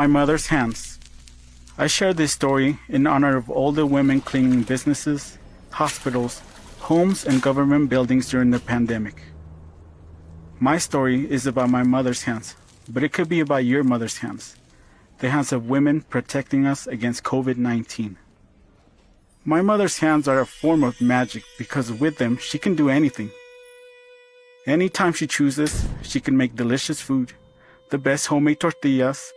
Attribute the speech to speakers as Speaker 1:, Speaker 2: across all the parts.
Speaker 1: My mother's hands. I share this story in honor of all the women cleaning businesses, hospitals, homes, and government buildings during the pandemic. My story is about my mother's hands, but it could be about your mother's hands, the hands of women protecting us against COVID-19. My mother's hands are a form of magic because with them, she can do anything. Anytime she chooses, she can make delicious food, the best homemade tortillas,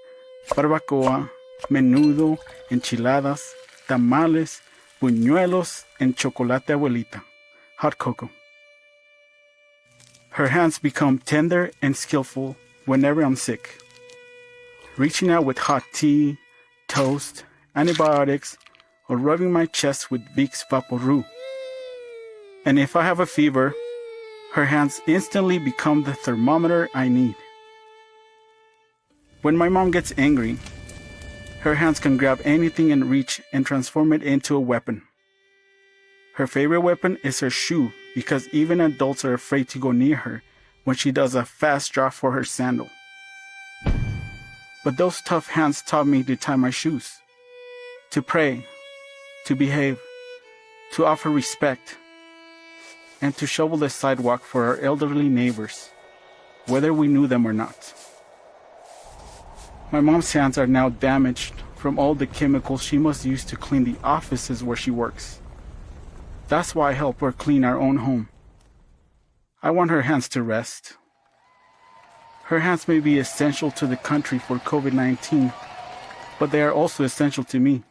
Speaker 1: barbacoa, menudo, enchiladas, tamales, buñuelos, and chocolate abuelita, hot cocoa. Her hands become tender and skillful whenever I'm sick, reaching out with hot tea, toast, antibiotics, or rubbing my chest with Vicks Vaporub. And if I have a fever, her hands instantly become the thermometer I need. When my mom gets angry, her hands can grab anything in reach and transform it into a weapon. Her favorite weapon is her shoe because even adults are afraid to go near her when she does a fast draw for her sandal. But those tough hands taught me to tie my shoes, to pray, to behave, to offer respect, and to shovel the sidewalk for our elderly neighbors, whether we knew them or not. My mom's hands are now damaged from all the chemicals she must use to clean the offices where she works. That's why I help her clean our own home. I want her hands to rest. Her hands may be essential to the country for COVID-19, but they are also essential to me.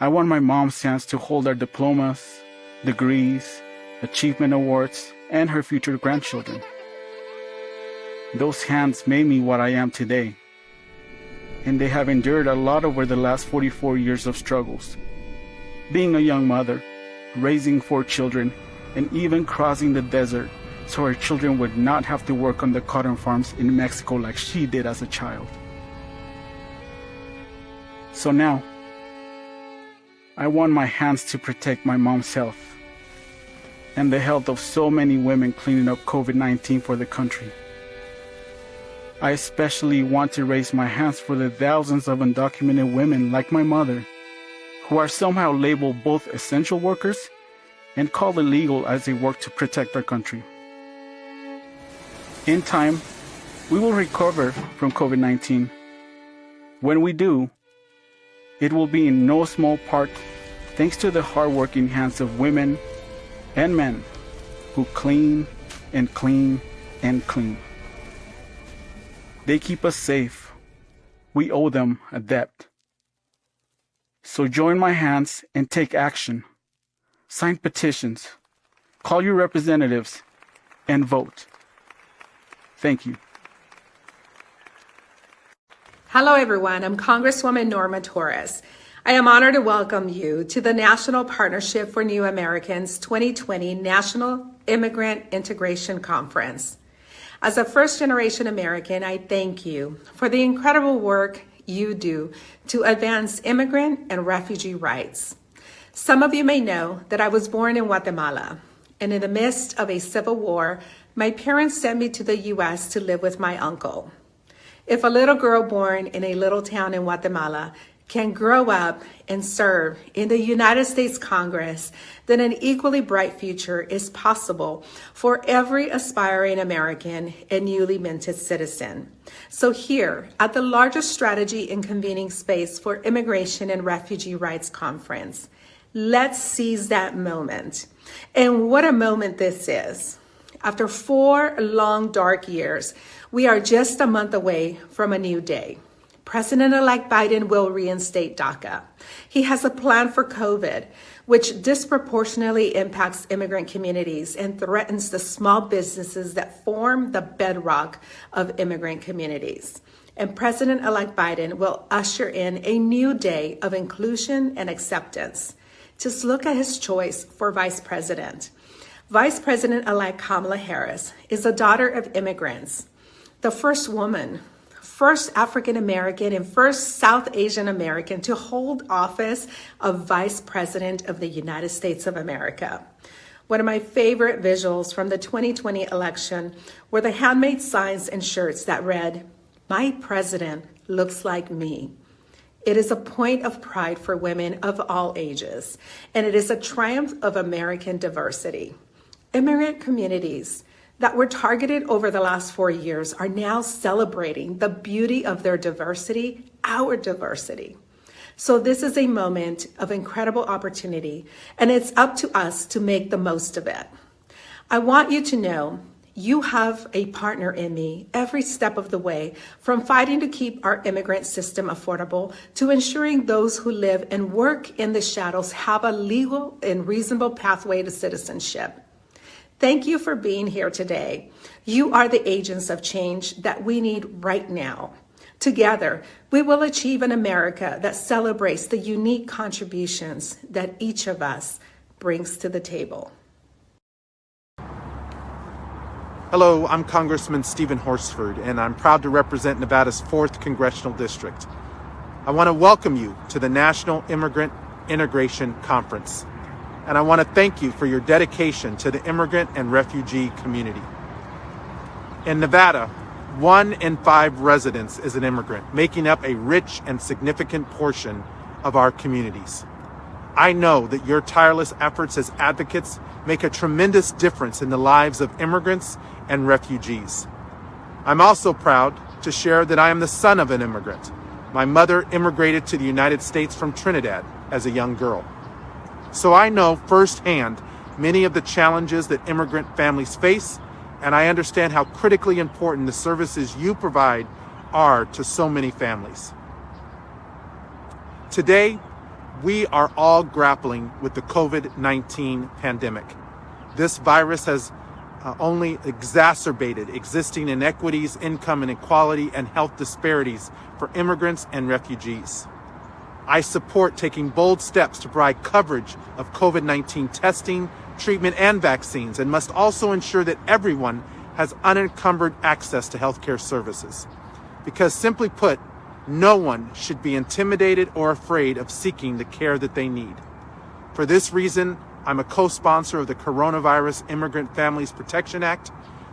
Speaker 1: I want my mom's hands to hold our diplomas, degrees, achievement awards, and her future grandchildren. Those hands made me what I am today, and they have endured a lot over the last 44 years of struggles. Being a young mother, raising 4 children, and even crossing the desert so her children would not have to work on the cotton farms in Mexico like she did as a child. So now, I want my hands to protect my mom's health and the health of so many women cleaning up COVID-19 for the country. I especially want to raise my hands for the thousands of undocumented women like my mother, who are somehow labeled both essential workers and called illegal as they work to protect our country. In time, we will recover from COVID-19. When we do, it will be in no small part thanks to the hardworking hands of women and men who clean and clean and clean. They keep us safe. We owe them a debt. So join my hands and take action. Sign petitions, call your representatives, and vote. Thank you.
Speaker 2: Hello, everyone. I'm Congresswoman Norma Torres. I am honored to welcome you to the National Partnership for New Americans 2020 National Immigrant Integration Conference. As a first-generation American, I thank you for the incredible work you do to advance immigrant and refugee rights. Some of you may know that I was born in Guatemala, and in the midst of a civil war, my parents sent me to the U.S. to live with my uncle. If a little girl born in a little town in Guatemala can grow up and serve in the United States Congress, then an equally bright future is possible for every aspiring American and newly minted citizen. So here, at the largest strategy and convening space for Immigration and Refugee Rights Conference, let's seize that moment. And what a moment this is. After 4 long, dark years, we are just a month away from a new day. President-elect Biden will reinstate DACA. He has a plan for COVID, which disproportionately impacts immigrant communities and threatens the small businesses that form the bedrock of immigrant communities. And President-elect Biden will usher in a new day of inclusion and acceptance. Just look at his choice for vice president. Vice President-elect Kamala Harris is the daughter of immigrants, the first woman, first African American, and first South Asian American to hold office of Vice President of the United States of America. One of my favorite visuals from the 2020 election were the handmade signs and shirts that read, My president looks like me. It is a point of pride for women of all ages, and it is a triumph of American diversity. Immigrant communities that were targeted over the last 4 years are now celebrating the beauty of their diversity, our diversity. So this is a moment of incredible opportunity, and it's up to us to make the most of it. I want you to know you have a partner in me every step of the way, from fighting to keep our immigrant system affordable to ensuring those who live and work in the shadows have a legal and reasonable pathway to citizenship. Thank you for being here today. You are the agents of change that we need right now. Together, we will achieve an America that celebrates the unique contributions that each of us brings to the table.
Speaker 3: Hello, I'm Congressman Stephen Horsford, and I'm proud to represent Nevada's 4th Congressional District. I want to welcome you to the National Immigrant Integration Conference, and I want to thank you for your dedication to the immigrant and refugee community. In Nevada, 1 in 5 residents is an immigrant, making up a rich and significant portion of our communities. I know that your tireless efforts as advocates make a tremendous difference in the lives of immigrants and refugees. I'm also proud to share that I am the son of an immigrant. My mother immigrated to the United States from Trinidad as a young girl. So I know firsthand many of the challenges that immigrant families face, and I understand how critically important the services you provide are to so many families. Today, we are all grappling with the COVID-19 pandemic. This virus has only exacerbated existing inequities, income inequality, and health disparities for immigrants and refugees. I support taking bold steps to provide coverage of COVID-19 testing, treatment, and vaccines, and must also ensure that everyone has unencumbered access to healthcare services. Because simply put, no one should be intimidated or afraid of seeking the care that they need. For this reason, I'm a co-sponsor of the Coronavirus Immigrant Families Protection Act,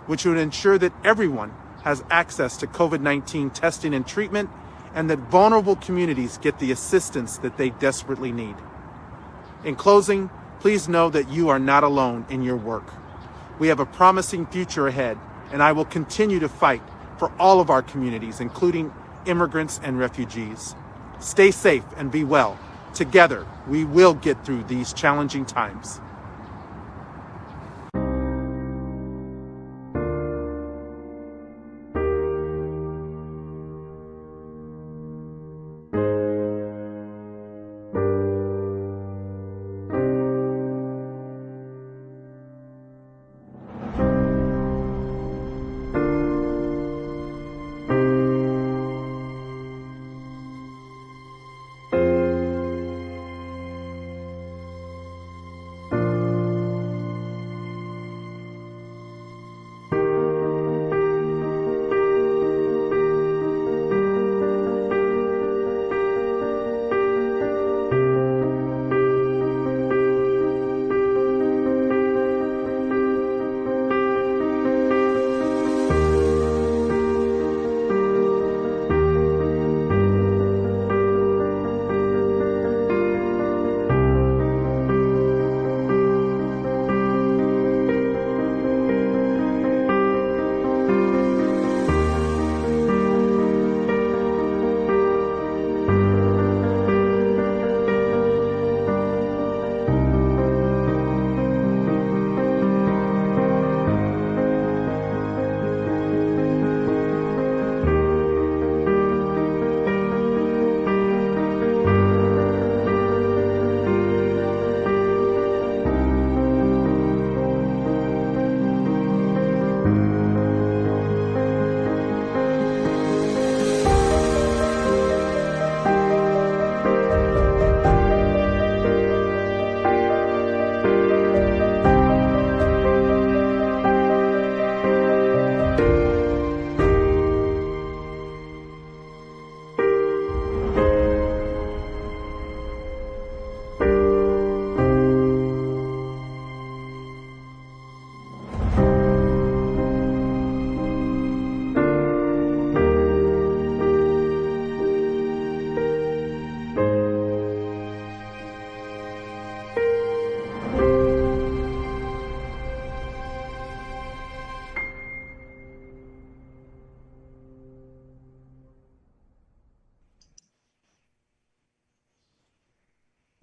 Speaker 3: which would ensure that everyone has access to COVID-19 testing and treatment, and that vulnerable communities get the assistance that they desperately need. In closing, please know that you are not alone in your work. We have a promising future ahead, and I will continue to fight for all of our communities, including immigrants and refugees. Stay safe and be well. Together, we will get through these challenging times.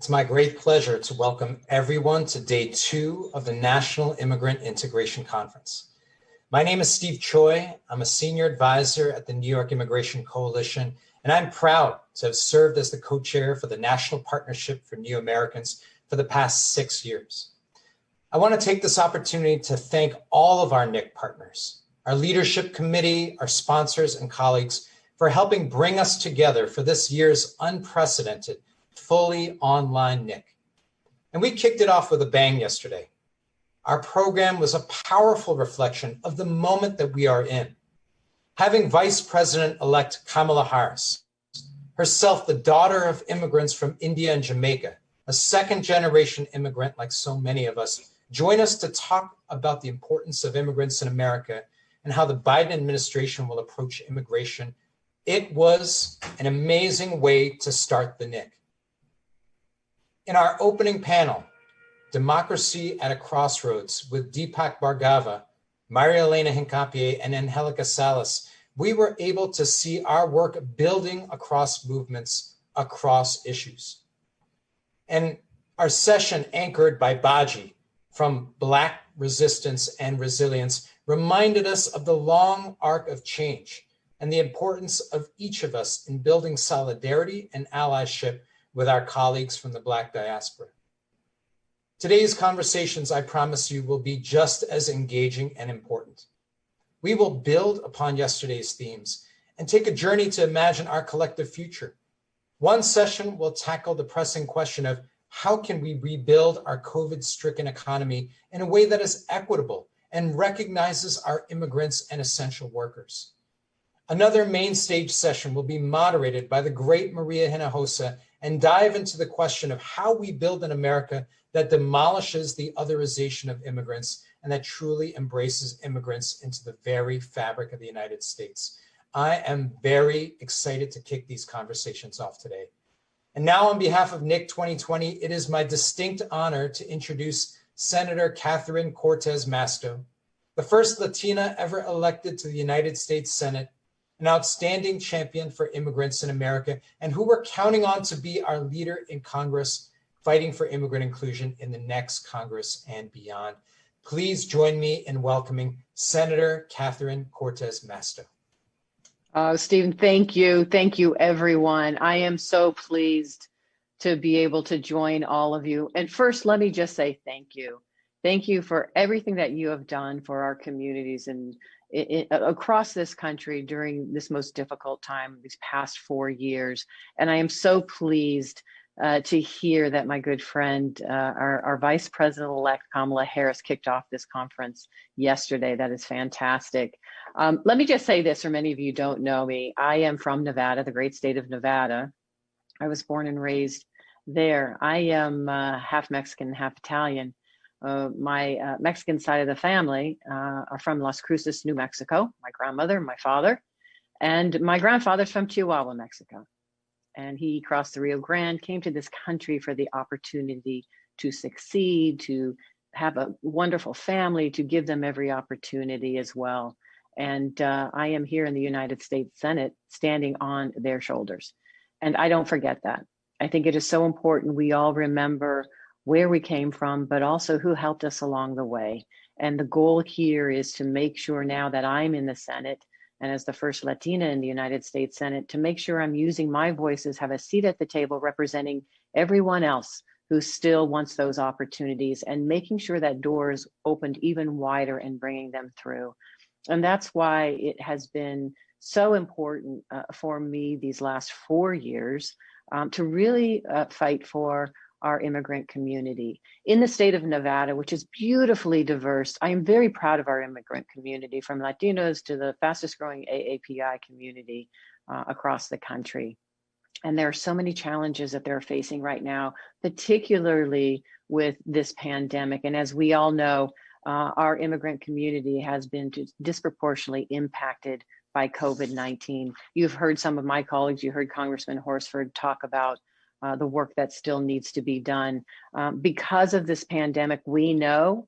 Speaker 4: It's my great pleasure to welcome everyone to day 2 of the National Immigrant Integration Conference. My name is Steve Choi. I'm a senior advisor at the New York Immigration Coalition, and I'm proud to have served as the co-chair for the National Partnership for New Americans for the past 6 years. I want to take this opportunity to thank all of our NIIC partners, our leadership committee, our sponsors and colleagues for helping bring us together for this year's unprecedented, fully online NIIC. And we kicked it off with a bang yesterday. Our program was a powerful reflection of the moment that we are in. Having Vice President-elect Kamala Harris, herself the daughter of immigrants from India and Jamaica, a second-generation immigrant like so many of us, join us to talk about the importance of immigrants in America and how the Biden administration will approach immigration. It was an amazing way to start the NIIC. In our opening panel, Democracy at a Crossroads with Deepak Bhargava, Maria Elena Hincapie, and Angelica Salas, we were able to see our work building across movements, across issues. And our session anchored by Baji from Black Resistance and Resilience reminded us of the long arc of change and the importance of each of us in building solidarity and allyship with our colleagues from the Black diaspora. Today's conversations, I promise you, will be just as engaging and important. We will build upon yesterday's themes and take a journey to imagine our collective future. One session will tackle the pressing question of how can we rebuild our COVID-stricken economy in a way that is equitable and recognizes our immigrants and essential workers. Another MainStage session will be moderated by the great Maria Hinojosa and dive into the question of how we build an America that demolishes the otherization of immigrants and that truly embraces immigrants into the very fabric of the United States. I am very excited to kick these conversations off today. And now on behalf of NIIC 2020, it is my distinct honor to introduce Senator Catherine Cortez Masto, the first Latina ever elected to the United States Senate, an outstanding champion for immigrants in America, and who we're counting on to be our leader in Congress, fighting for immigrant inclusion in the next Congress and beyond. Please join me in welcoming Senator Catherine Cortez Masto.
Speaker 5: Stephen, thank you. Thank you, everyone. I am so pleased to be able to join all of you. And first, let me just say thank you. Thank you for everything that you have done for our communities and across this country during this most difficult time, these past 4 years. And I am so pleased to hear that my good friend, our Vice President-elect Kamala Harris kicked off this conference yesterday. That is fantastic. Let me just say this, for many of you don't know me. I am from Nevada, the great state of Nevada. I was born and raised there. I am half Mexican, half Italian. My Mexican side of the family are from Las Cruces, New Mexico, my grandmother, my father, and my grandfather's from Chihuahua, Mexico. And he crossed the Rio Grande, came to this country for the opportunity to succeed, to have a wonderful family, to give them every opportunity as well. And I am here in the United States Senate standing on their shoulders. And I don't forget that. I think it is so important we all remember where we came from, but also who helped us along the way. And the goal here is to make sure now that I'm in the Senate and as the first Latina in the United States Senate, to make sure I'm using my voices, have a seat at the table representing everyone else who still wants those opportunities and making sure that doors opened even wider and bringing them through. And that's why it has been so important for me these last 4 years to really fight for our immigrant community. In the state of Nevada, which is beautifully diverse, I am very proud of our immigrant community, from Latinos to the fastest growing AAPI community across the country. And there are so many challenges that they're facing right now, particularly with this pandemic. And as we all know, our immigrant community has been disproportionately impacted by COVID-19. You've heard some of my colleagues, you heard Congressman Horsford talk about the work that still needs to be done. Because of this pandemic, we know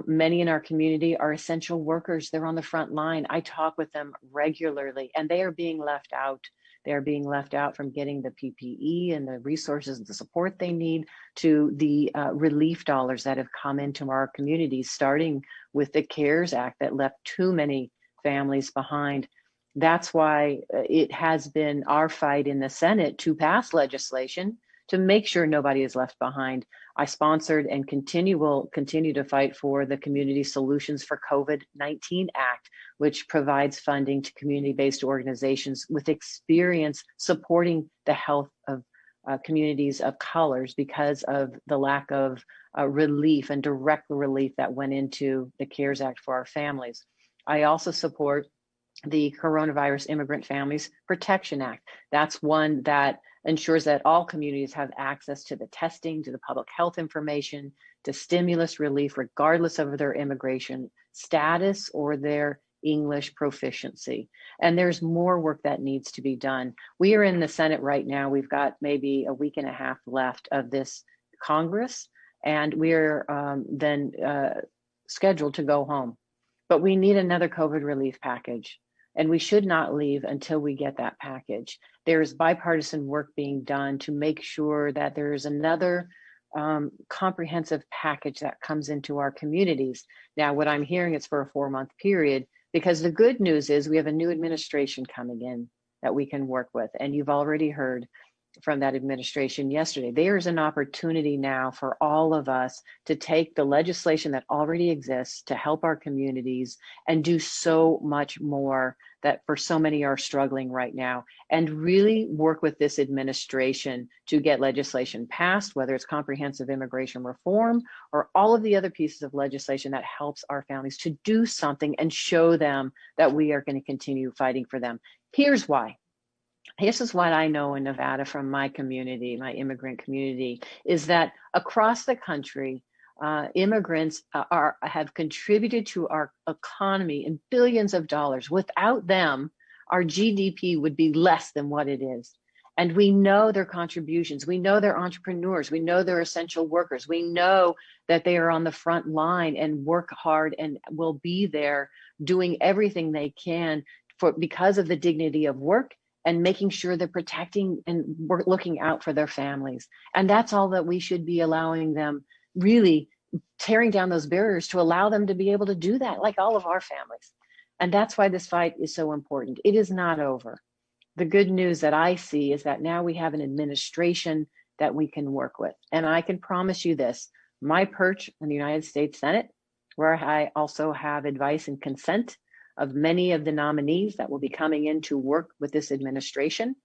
Speaker 5: many in our community are essential workers. They're on the front line. I talk with them regularly, and they are being left out They're being left out from getting the PPE and the resources and the support they need, to the relief dollars that have come into our communities, starting with the CARES Act that left too many families behind. That's why it has been our fight in the Senate to pass legislation to make sure nobody is left behind. I sponsored and will continue to fight for the Community Solutions for COVID-19 Act, which provides funding to community-based organizations with experience supporting the health of communities of colors because of the lack of relief and direct relief that went into the CARES Act for our families. I also support the Coronavirus Immigrant Families Protection Act. That's one that ensures that all communities have access to the testing, to the public health information, to stimulus relief, regardless of their immigration status or their English proficiency. And there's more work that needs to be done. We are in the Senate right now. We've got maybe a week and a half left of this Congress, and we're then scheduled to go home. But we need another COVID relief package, and we should not leave until we get that package. There's bipartisan work being done to make sure that there is another comprehensive package that comes into our communities. Now, what I'm hearing is for a 4-month period, because the good news is we have a new administration coming in that we can work with. And you've already heard from that administration yesterday. There's an opportunity now for all of us to take the legislation that already exists to help our communities and do so much more that for so many are struggling right now, and really work with this administration to get legislation passed, whether it's comprehensive immigration reform or all of the other pieces of legislation that helps our families to do something and show them that we are going to continue fighting for them. Here's why. This is what I know in Nevada from my community, my immigrant community, is that across the country, immigrants have contributed to our economy in billions of dollars. Without them, our GDP would be less than what it is. And we know their contributions. We know they're entrepreneurs. We know they're essential workers. We know that they are on the front line and work hard and will be there doing everything they can because of the dignity of work and making sure they're protecting and looking out for their families. And that's all that we should be allowing them, really tearing down those barriers to allow them to be able to do that, like all of our families. And that's why this fight is so important. It is not over. The good news that I see is that now we have an administration that we can work with. And I can promise you this, my perch in the United States Senate, where I also have advice and consent of many of the nominees that will be coming in to work with this administration,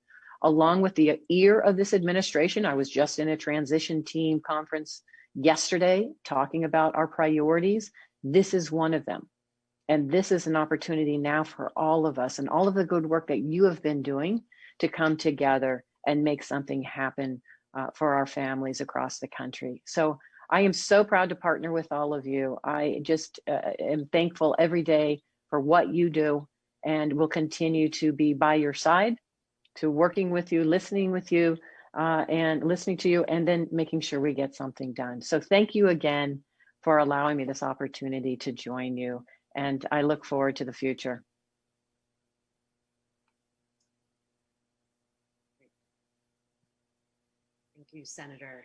Speaker 5: along with the ear of this administration. I was just in a transition team conference yesterday talking about our priorities. This is one of them. And this is an opportunity now for all of us and all of the good work that you have been doing to come together and make something happen for our families across the country. So I am so proud to partner with all of you. I just am thankful every day for what you do, and will continue to be by your side, to working with you, listening with you, and listening to you, and then making sure we get something done. So thank you again for allowing me this opportunity to join you, and I look forward to the future.
Speaker 6: Thank you, Senator.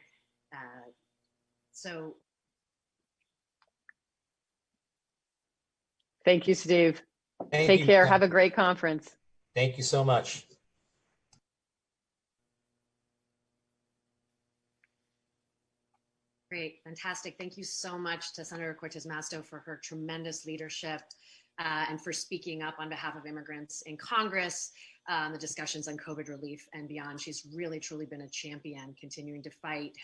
Speaker 5: Thank you, Steve.
Speaker 4: Thank
Speaker 5: Take
Speaker 4: you,
Speaker 5: care.
Speaker 4: Senator.
Speaker 5: Have a great conference.
Speaker 4: Thank you so much.
Speaker 6: Great, fantastic. Thank you so much to Senator Cortez Masto for her tremendous leadership and for speaking up on behalf of immigrants in Congress, the discussions on COVID relief and beyond. She's really, truly been a champion, continuing to fight.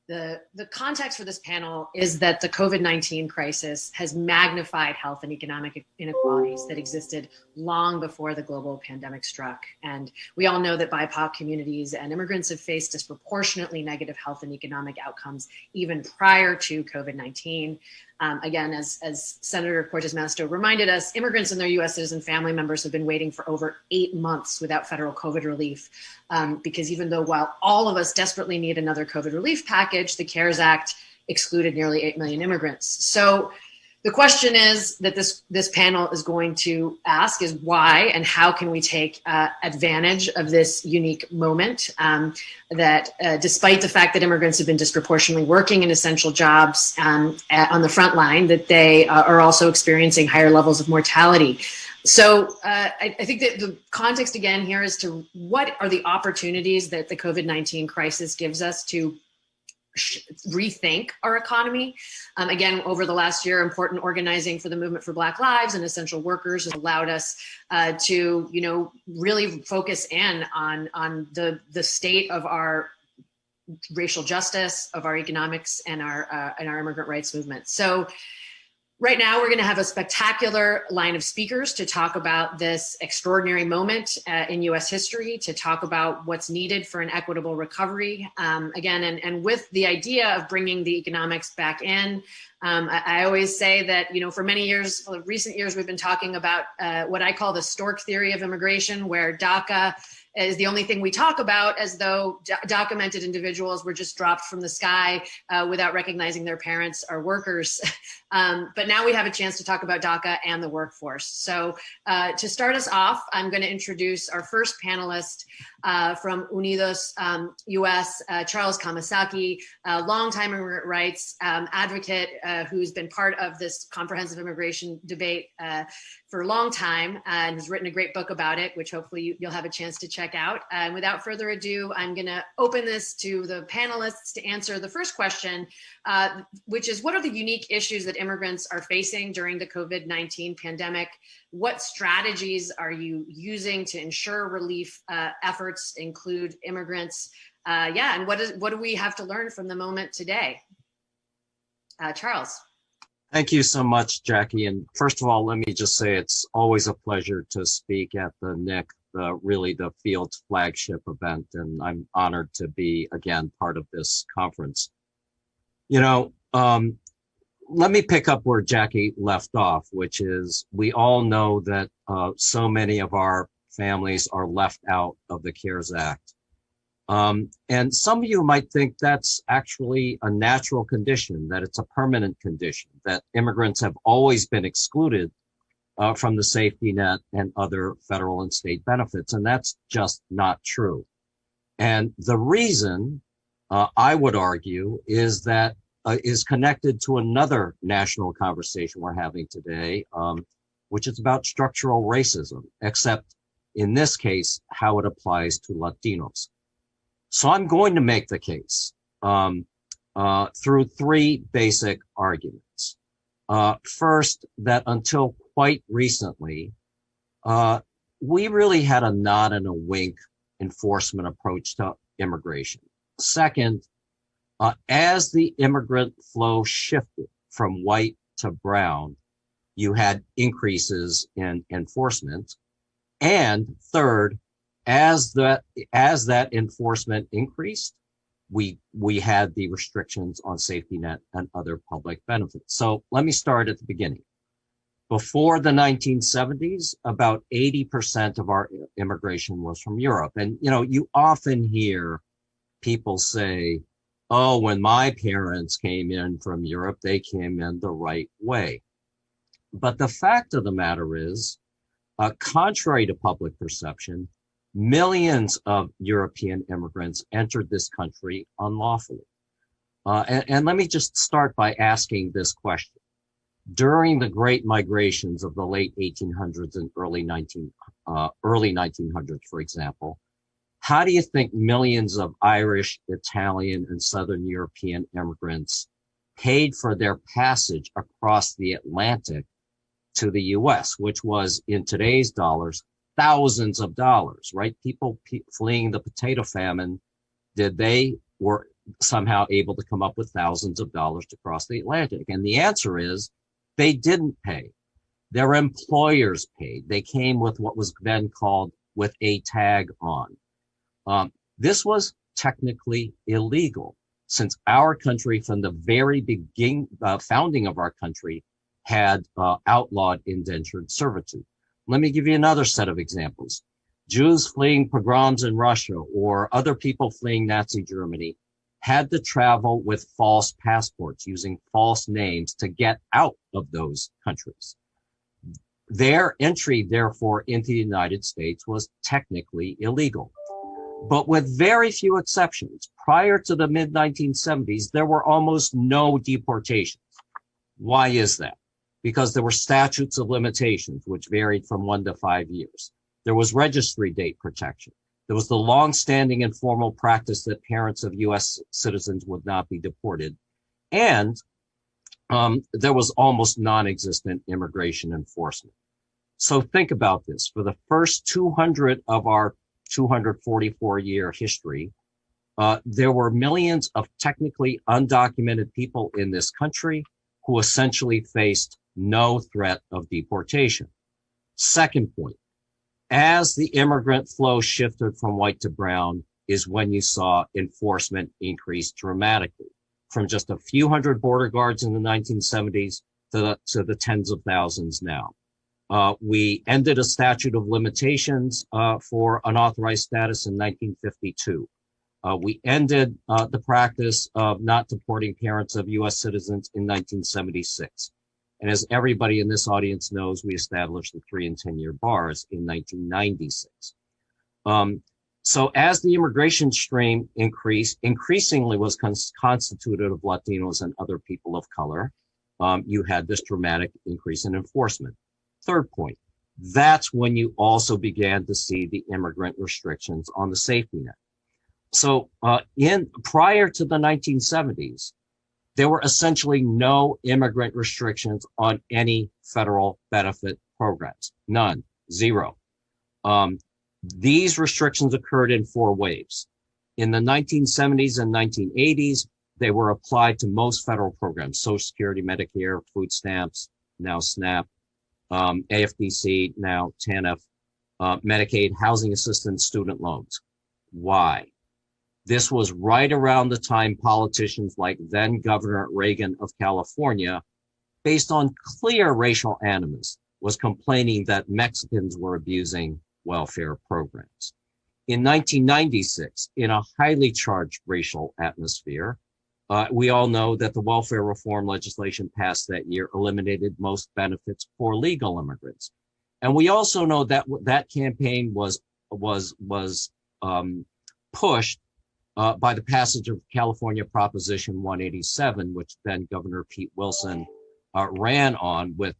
Speaker 6: The context for this panel is that the COVID-19 crisis has magnified health and economic inequalities that existed long before the global pandemic struck. And we all know that BIPOC communities and immigrants have faced disproportionately negative health and economic outcomes even prior to COVID-19. Again, as Senator Cortez Masto reminded us, immigrants and their U.S. citizen family members have been waiting for over 8 months without federal COVID relief. Because even though while all of us desperately need another COVID relief package, the CARES Act excluded nearly 8 million immigrants. So The question is that this panel is going to ask is why and how can we take advantage of this unique moment that despite the fact that immigrants have been disproportionately working in essential jobs on the front line, that they are also experiencing higher levels of mortality. So I think that the context again here is to what are the opportunities that the COVID-19 crisis gives us to rethink our economy. Again, over the last year, important organizing for the Movement for Black Lives and essential workers has allowed us to, really focus in on the state of our racial justice, of our economics, and our immigrant rights movement. So right now, we're going to have a spectacular line of speakers to talk about this extraordinary moment in U.S. history, to talk about what's needed for an equitable recovery. Again, and with the idea of bringing the economics back in, I always say that, for many years, recent years, we've been talking about what I call the stork theory of immigration, where DACA is the only thing we talk about, as though documented individuals were just dropped from the sky without recognizing their parents are workers. But now we have a chance to talk about DACA and the workforce. So to start us off, I'm going to introduce our first panelist from Unidos US, Charles Kamasaki, a longtime immigrant rights advocate who's been part of this comprehensive immigration debate for a long time and has written a great book about it, which hopefully you'll have a chance to check out. And without further ado, I'm going to open this to the panelists to answer the first question, which is, what are the unique issues that immigrants are facing during the COVID-19 pandemic? What strategies are you using to ensure relief efforts include immigrants? And what do we have to learn from the moment today? Charles.
Speaker 7: Thank you so much, Jackie. And first of all, let me just say it's always a pleasure to speak at the NIIC, really the field's flagship event. And I'm honored to be, again, part of this conference. Let me pick up where Jackie left off, which is we all know that so many of our families are left out of the CARES Act. And some of you might think that's actually a natural condition, that it's a permanent condition, that immigrants have always been excluded from the safety net and other federal and state benefits. And that's just not true. And the reason I would argue is that is connected to another national conversation we're having today, which is about structural racism, except in this case, how it applies to Latinos. So I'm going to make the case through three basic arguments. First, that until quite recently, we really had a nod and a wink enforcement approach to immigration. Second, as the immigrant flow shifted from white to brown, you had increases in enforcement. And third, as that enforcement increased, we had the restrictions on safety net and other public benefits. So let me start at the beginning. Before the 1970s, about 80% of our immigration was from Europe. And, you often hear people say, oh, when my parents came in from Europe, they came in the right way. But the fact of the matter is, contrary to public perception, millions of European immigrants entered this country unlawfully. And let me just start by asking this question. During the great migrations of the late 1800s and early 1900s, for example, how do you think millions of Irish, Italian, and Southern European immigrants paid for their passage across the Atlantic to the US, which was in today's dollars, thousands of dollars, right? People fleeing the potato famine, they were somehow able to come up with thousands of dollars to cross the Atlantic? And the answer is they didn't pay. Their employers paid. They came with what was then called with a tag on. This was technically illegal, since our country, from the very beginning, founding of our country, had outlawed indentured servitude. Let me give you another set of examples. Jews fleeing pogroms in Russia or other people fleeing Nazi Germany had to travel with false passports, using false names to get out of those countries. Their entry, therefore, into the United States was technically illegal. But with very few exceptions, prior to the mid-1970s, there were almost no deportations. Why is that? Because there were statutes of limitations, which varied from 1 to 5 years. There was registry date protection. There was the long-standing informal practice that parents of U.S. citizens would not be deported. And there was almost non-existent immigration enforcement. So think about this. For the first 200 of our 244-year history, there were millions of technically undocumented people in this country who essentially faced no threat of deportation. Second point, as the immigrant flow shifted from white to brown is when you saw enforcement increase dramatically, from just a few hundred border guards in the 1970s to the tens of thousands now. We ended a statute of limitations for unauthorized status in 1952. We ended the practice of not deporting parents of U.S. citizens in 1976. And as everybody in this audience knows, we established the 3- and 10-year bars in 1996. So as the immigration stream increasingly was constituted of Latinos and other people of color, you had this dramatic increase in enforcement. Third point, that's when you also began to see the immigrant restrictions on the safety net. So prior to the 1970s, there were essentially no immigrant restrictions on any federal benefit programs. None, zero. These restrictions occurred in 4 waves. In the 1970s and 1980s, they were applied to most federal programs: Social Security, Medicare, food stamps, now SNAP, AFDC, now TANF, Medicaid, housing assistance, student loans. Why? This was right around the time politicians like then Governor Reagan of California, based on clear racial animus, was complaining that Mexicans were abusing welfare programs. In 1996, in a highly charged racial atmosphere, we all know that the welfare reform legislation passed that year eliminated most benefits for legal immigrants. And we also know that that campaign was pushed by the passage of California Proposition 187, which then Governor Pete Wilson ran on with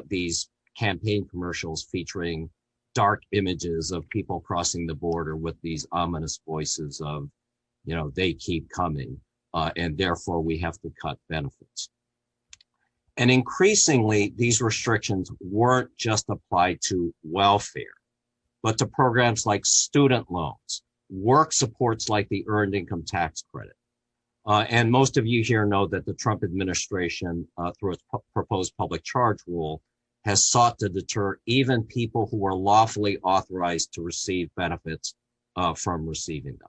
Speaker 7: these campaign commercials featuring dark images of people crossing the border with these ominous voices of, you know, they keep coming, and therefore we have to cut benefits. And increasingly, these restrictions weren't just applied to welfare, but to programs like student loans, work supports like the Earned Income Tax Credit. And most of you here know that the Trump administration, through its proposed public charge rule, has sought to deter even people who are lawfully authorized to receive benefits from receiving them.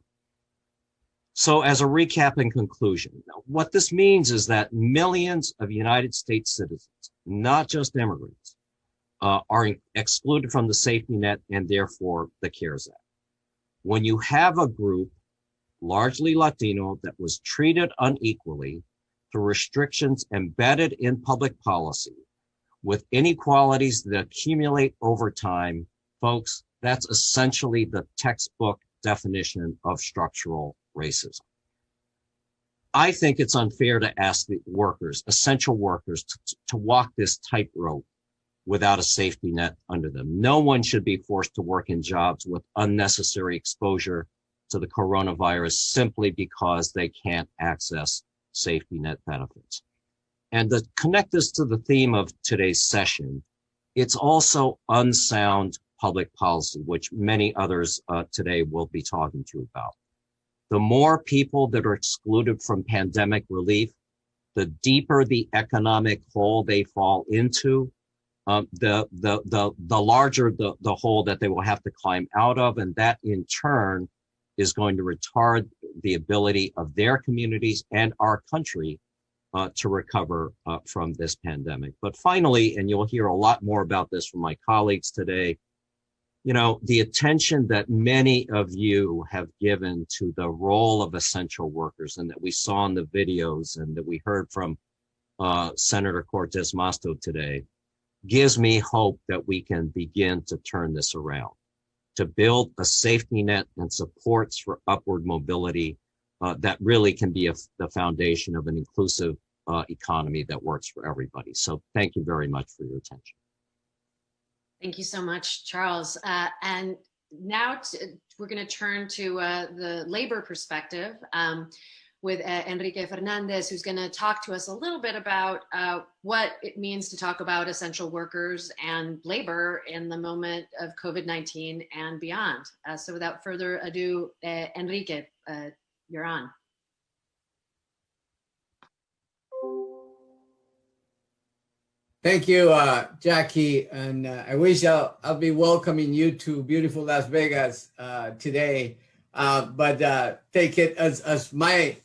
Speaker 7: So as a recap and conclusion, what this means is that millions of United States citizens, not just immigrants, are excluded from the safety net and therefore the CARES Act. When you have a group, largely Latino, that was treated unequally through restrictions embedded in public policy, with inequalities that accumulate over time, folks, that's essentially the textbook definition of structural racism. I think it's unfair to ask the workers, essential workers, to walk this tightrope without a safety net under them. No one should be forced to work in jobs with unnecessary exposure to the coronavirus simply because they can't access safety net benefits. And to connect this to the theme of today's session, it's also unsound public policy, which many others today will be talking to you about. The more people that are excluded from pandemic relief, the deeper the economic hole they fall into, the larger the hole that they will have to climb out of, and that in turn is going to retard the ability of their communities and our country to recover from this pandemic. But finally, and you'll hear a lot more about this from my colleagues today, You know, the attention that many of you have given to the role of essential workers, and that we saw in the videos and that we heard from Senator Cortez Masto today, gives me hope that we can begin to turn this around, to build a safety net and supports for upward mobility that really can be the foundation of an inclusive economy that works for everybody. So thank you very much for your attention.
Speaker 6: Thank you so much, Charles. And now we're going to turn to the labor perspective with Enrique Fernandez, who's going to talk to us a little bit about what it means to talk about essential workers and labor in the moment of COVID-19 and beyond. So without further ado, Enrique, you're on.
Speaker 8: Thank you, Jackie, and I wish I'll be welcoming you to beautiful Las Vegas today, but take it as my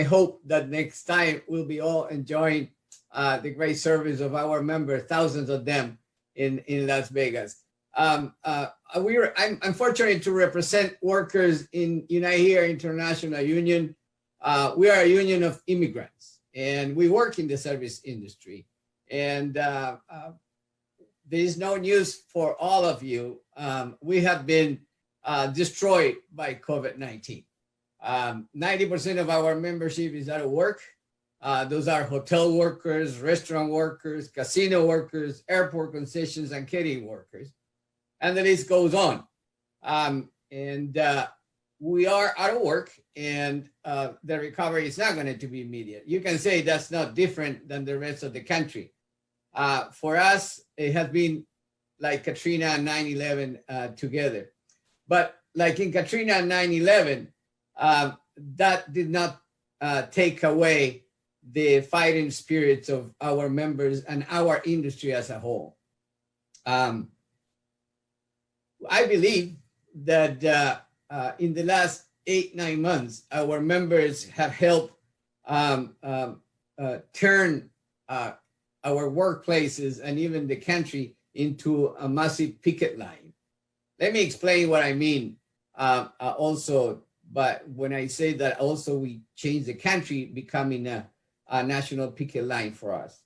Speaker 8: hope that next time we'll be all enjoying the great service of our members, thousands of them in Las Vegas. I'm fortunate to represent workers in UNIHERE International Union. We are a union of immigrants, and we work in the service industry. And there is no news for all of you. We have been destroyed by COVID-19. 90% of our membership is out of work. Those are hotel workers, restaurant workers, casino workers, airport concessions, and catering workers. And the list goes on. We are out of work, and the recovery is not going to be immediate. You can say that's not different than the rest of the country. For us, it has been like Katrina and 9/11 together. But like in Katrina and 9/11, that did not take away the fighting spirits of our members and our industry as a whole. I believe that in the last 8-9 months, our members have helped turn our workplaces and even the country into a massive picket line. Let me explain what I mean also, but when I say that also we change the country becoming a national picket line for us.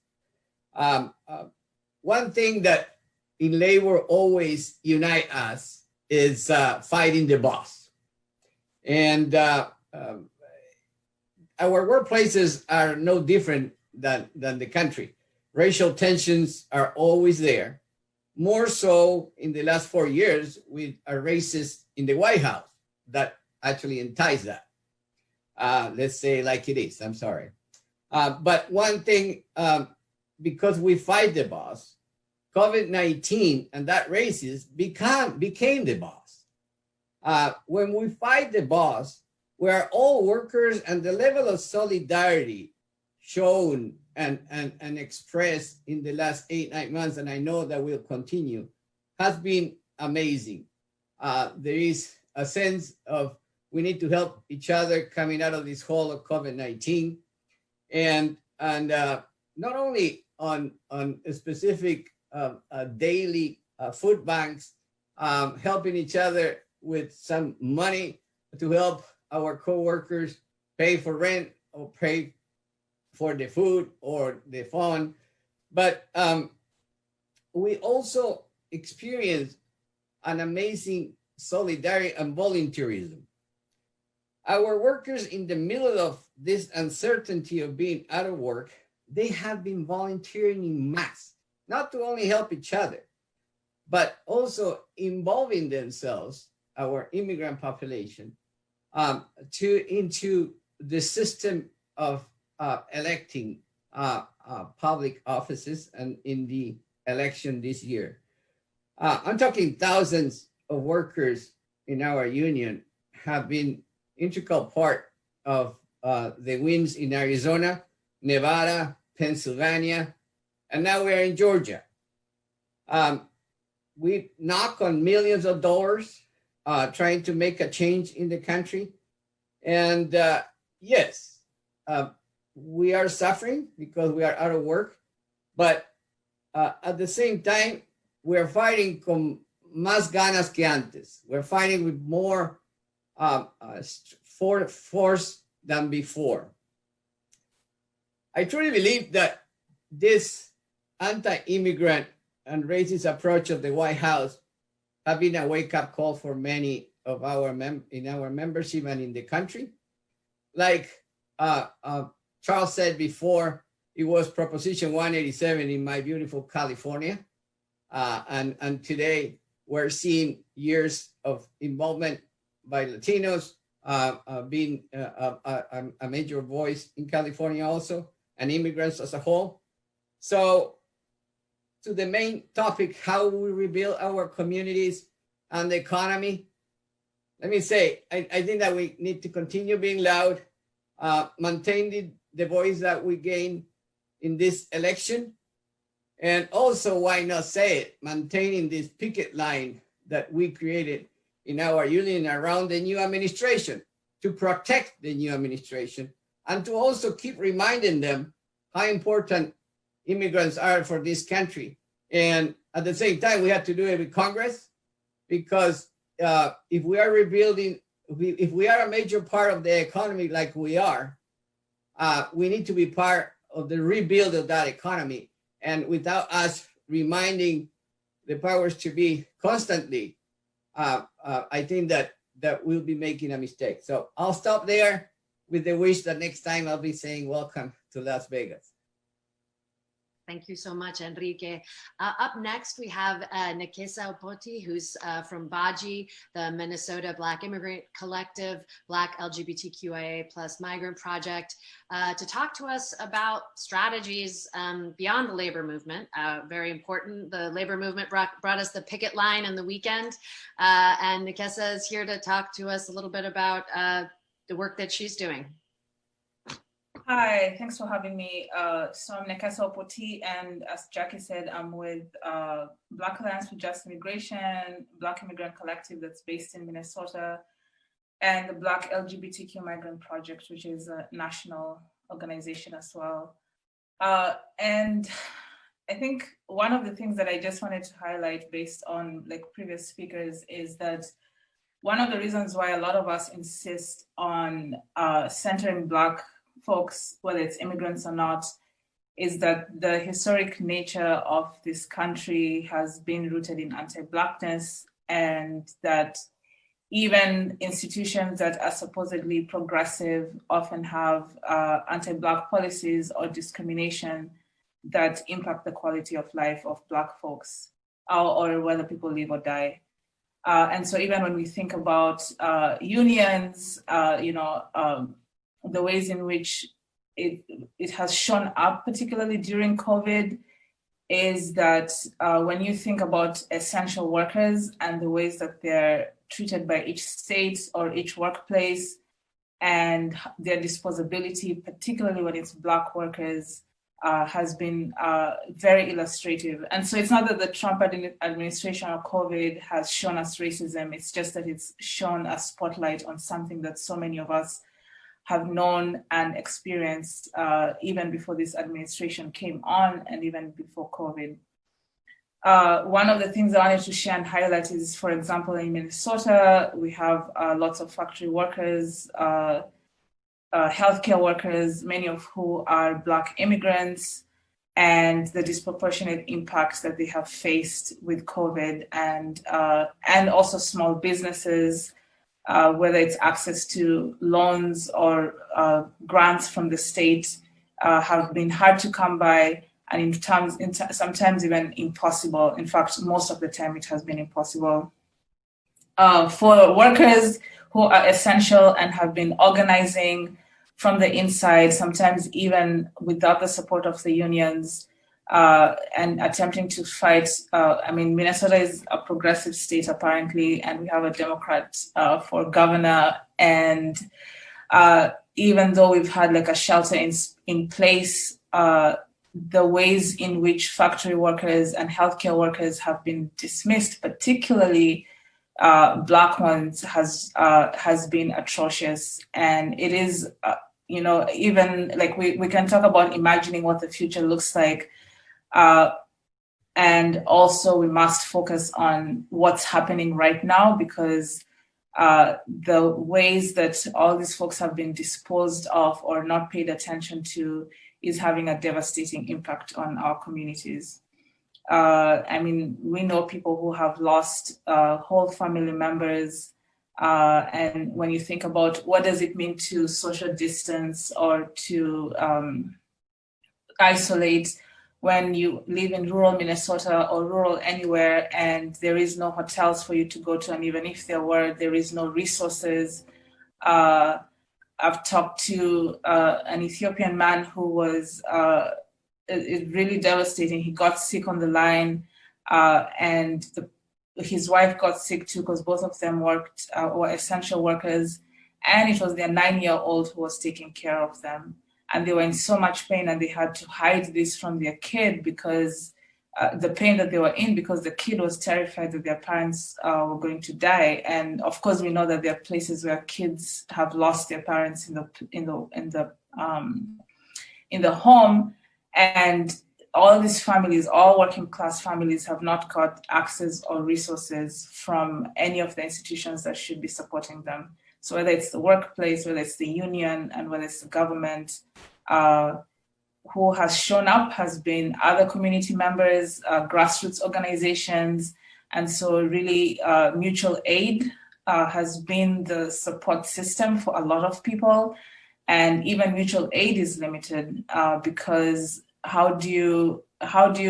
Speaker 8: One thing that in labor always unite us is fighting the boss. And our workplaces are no different than the country. Racial tensions are always there, more so in the last 4 years with a racist in the White House that actually entice that. Let's say like it is, I'm sorry. But one thing, because we fight the boss, COVID-19 and that racist became the boss. When we fight the boss, we are all workers, and the level of solidarity shown and expressed in the last 8-9 months, and I know that will continue, has been amazing. There is a sense of we need to help each other coming out of this hole of COVID-19, and not only on a specific daily food banks, helping each other with some money to help our coworkers pay for rent or pay for the food or the phone, but we also experience an amazing solidarity and volunteerism. Our workers in the middle of this uncertainty of being out of work, they have been volunteering in mass, not to only help each other, but also involving themselves, our immigrant population, into the system of electing public offices and in the election this year. I'm talking thousands of workers in our union have been integral part of the wins in Arizona, Nevada, Pennsylvania, and now we are in Georgia. We knock on millions of dollars trying to make a change in the country. And yes, we are suffering because we are out of work, but at the same time, we are fighting con más ganas que antes. We're fighting with more force than before. I truly believe that this anti-immigrant and racist approach of the White House have been a wake-up call for many of our in our membership and in the country. Like Charles said before, it was Proposition 187 in my beautiful California. And today we're seeing years of involvement by Latinos, being a major voice in California also, and immigrants as a whole. So to the main topic, how we rebuild our communities and the economy, let me say, I think that we need to continue being loud, maintain the voice that we gained in this election, and also, why not say it, maintaining this picket line that we created in our union around the new administration to protect the new administration and to also keep reminding them how important immigrants are for this country. And at the same time, we have to do it with Congress, because if we are rebuilding, if we are a major part of the economy like we are, we need to be part of the rebuild of that economy. And without us reminding the powers to be constantly, I think that we'll be making a mistake. So I'll stop there with the wish that next time I'll be saying welcome to Las Vegas.
Speaker 6: Thank you so much, Enrique. Up next, we have Nekesa Opoti, who's from BAJI, the Minnesota Black Immigrant Collective, Black LGBTQIA plus Migrant Project, to talk to us about strategies beyond the labor movement. Very important. The labor movement brought us the picket line on the weekend. And Nekesa is here to talk to us a little bit about the work that she's doing.
Speaker 9: Hi, thanks for having me. So I'm Nekesa Opoti, and as Jackie said, I'm with Black Alliance for Just Immigration, Black Immigrant Collective that's based in Minnesota, and the Black LGBTQ Migrant Project, which is a national organization as well. And I think one of the things that I just wanted to highlight based on like previous speakers is that one of the reasons why a lot of us insist on centering Black folks, whether it's immigrants or not, is that the historic nature of this country has been rooted in anti-Blackness, and that even institutions that are supposedly progressive often have anti-Black policies or discrimination that impact the quality of life of Black folks, or whether people live or die. And so even when we think about unions, the ways in which it has shown up, particularly during COVID, is that when you think about essential workers and the ways that they're treated by each state or each workplace and their disposability, particularly when it's Black workers, has been very illustrative. And so it's not that the Trump administration or COVID has shown us racism, it's just that it's shown a spotlight on something that so many of us have known and experienced even before this administration came on and even before COVID. One of the things I wanted to share and highlight is, for example, in Minnesota, we have lots of factory workers, healthcare workers, many of who are Black immigrants, and the disproportionate impacts that they have faced with COVID, and also small businesses, whether it's access to loans or grants from the state, have been hard to come by, and sometimes even impossible. In fact, most of the time it has been impossible. For workers who are essential and have been organizing from the inside, sometimes even without the support of the unions, and attempting to fight. Minnesota is a progressive state apparently, and we have a Democrat for governor. And even though we've had like a shelter in place, the ways in which factory workers and healthcare workers have been dismissed, particularly Black ones, has been atrocious. And it is, even like we can talk about imagining what the future looks like. And And also we must focus on what's happening right now, because the ways that all these folks have been disposed of or not paid attention to is having a devastating impact on our communities. I mean, we know people who have lost whole family members. And when you think about what does it mean to social distance or to isolate when you live in rural Minnesota or rural anywhere and there is no hotels for you to go to, and even if there were, there is no resources. I've talked to an Ethiopian man who was really devastating. He got sick on the line, and his wife got sick too, because both of them worked, were essential workers, and it was their 9-year-old who was taking care of them. And they were in so much pain, and they had to hide this from their kid, because the pain that they were in, because the kid was terrified that their parents were going to die. And of course, we know that there are places where kids have lost their parents in the home, and all these families, all working class families, have not got access or resources from any of the institutions that should be supporting them. So whether it's the workplace, whether it's the union, and whether it's the government, who has shown up has been other community members, grassroots organizations. And so really mutual aid has been the support system for a lot of people. And even mutual aid is limited because how do you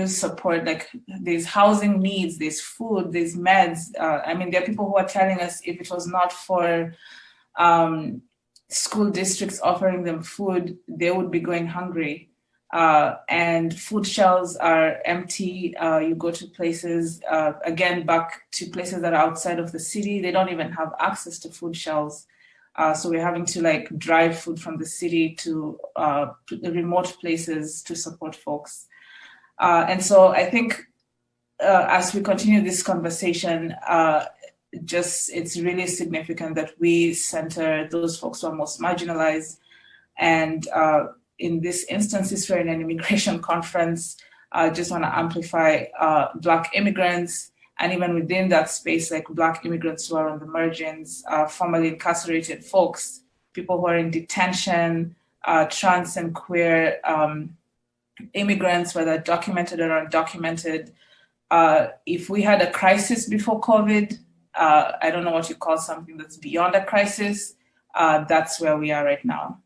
Speaker 9: support, like, there's housing needs, there's food, there's meds. I mean, there are people who are telling us if it was not for school districts offering them food, they would be going hungry. And food shelves are empty. You go to places, again, back to places that are outside of the city, they don't even have access to food shelves. So we're having to like drive food from the city to the remote places to support folks. And so I think as we continue this conversation, it's really significant that we center those folks who are most marginalized. And in this instance, we're in an immigration conference. I just want to amplify Black immigrants, and even within that space, like Black immigrants who are on the margins, formerly incarcerated folks, people who are in detention, trans and queer immigrants, whether documented or undocumented. If we had a crisis before COVID, I don't know what you call something that's beyond a crisis, that's where we are right now.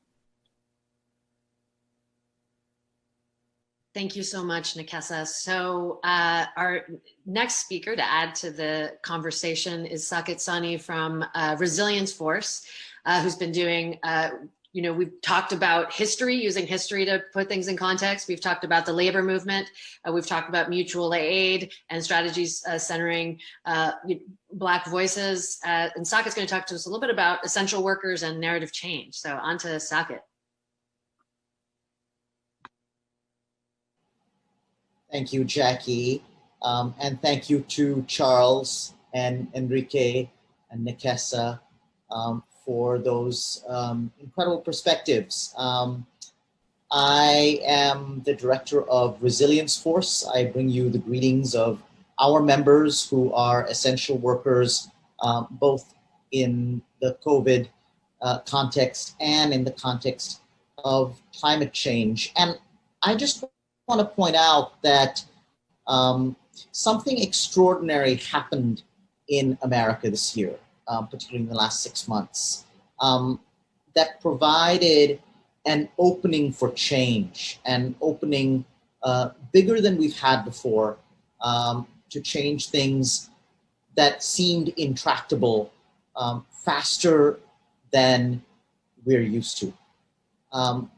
Speaker 6: Thank you so much, Nekesa. So our next speaker to add to the conversation is Sakit Sani from Resilience Force, who's been doing, we've talked about history, using history to put things in context. We've talked about the labor movement. We've talked about mutual aid and strategies centering Black voices. And Sakit's going to talk to us a little bit about essential workers and narrative change. So on to Sakit.
Speaker 10: Thank you, Jackie. And thank you to Charles and Enrique and Nekesa for those incredible perspectives. I am the director of Resilience Force. I bring you the greetings of our members who are essential workers, both in the COVID context and in the context of climate change. And I just want to point out that something extraordinary happened in America this year, particularly in the last 6 months, that provided an opening for change, an opening bigger than we've had before, to change things that seemed intractable faster than we're used to.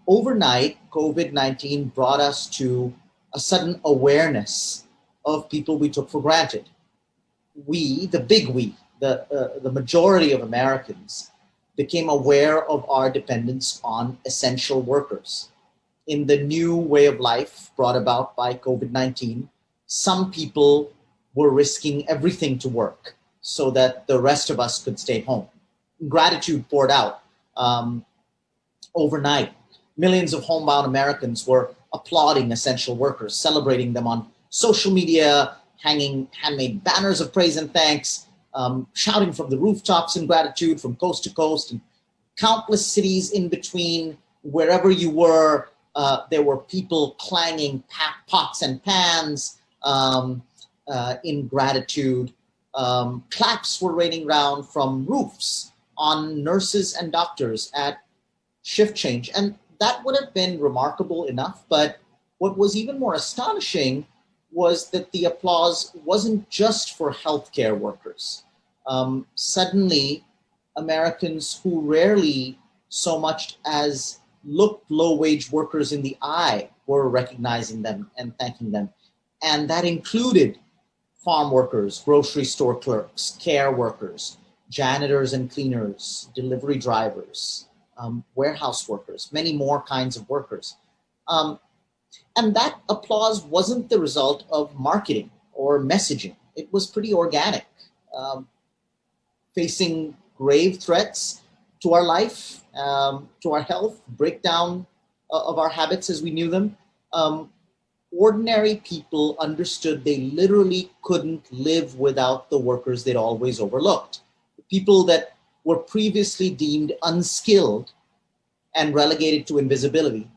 Speaker 10: Overnight, COVID-19 brought us to a sudden awareness of people we took for granted. We, the big we, the majority of Americans, became aware of our dependence on essential workers. In the new way of life brought about by COVID-19, some people were risking everything to work so that the rest of us could stay home. Gratitude poured out. Overnight, millions of homebound Americans were applauding essential workers, celebrating them on social media, hanging handmade banners of praise and thanks, shouting from the rooftops in gratitude from coast to coast, and countless cities in between. Wherever you were, there were people clanging pots and pans in gratitude. Claps were raining down from roofs on nurses and doctors at shift change. And that would have been remarkable enough. But what was even more astonishing was that the applause wasn't just for healthcare workers. Suddenly, Americans who rarely so much as looked low-wage workers in the eye were recognizing them and thanking them. And that included farm workers, grocery store clerks, care workers, janitors and cleaners, delivery drivers, warehouse workers, many more kinds of workers. And that applause wasn't the result of marketing or messaging. It was pretty organic. Facing grave threats to our life, to our health, breakdown of our habits as we knew them, ordinary people understood they literally couldn't live without the workers they'd always overlooked. People that were previously deemed unskilled and relegated to invisibility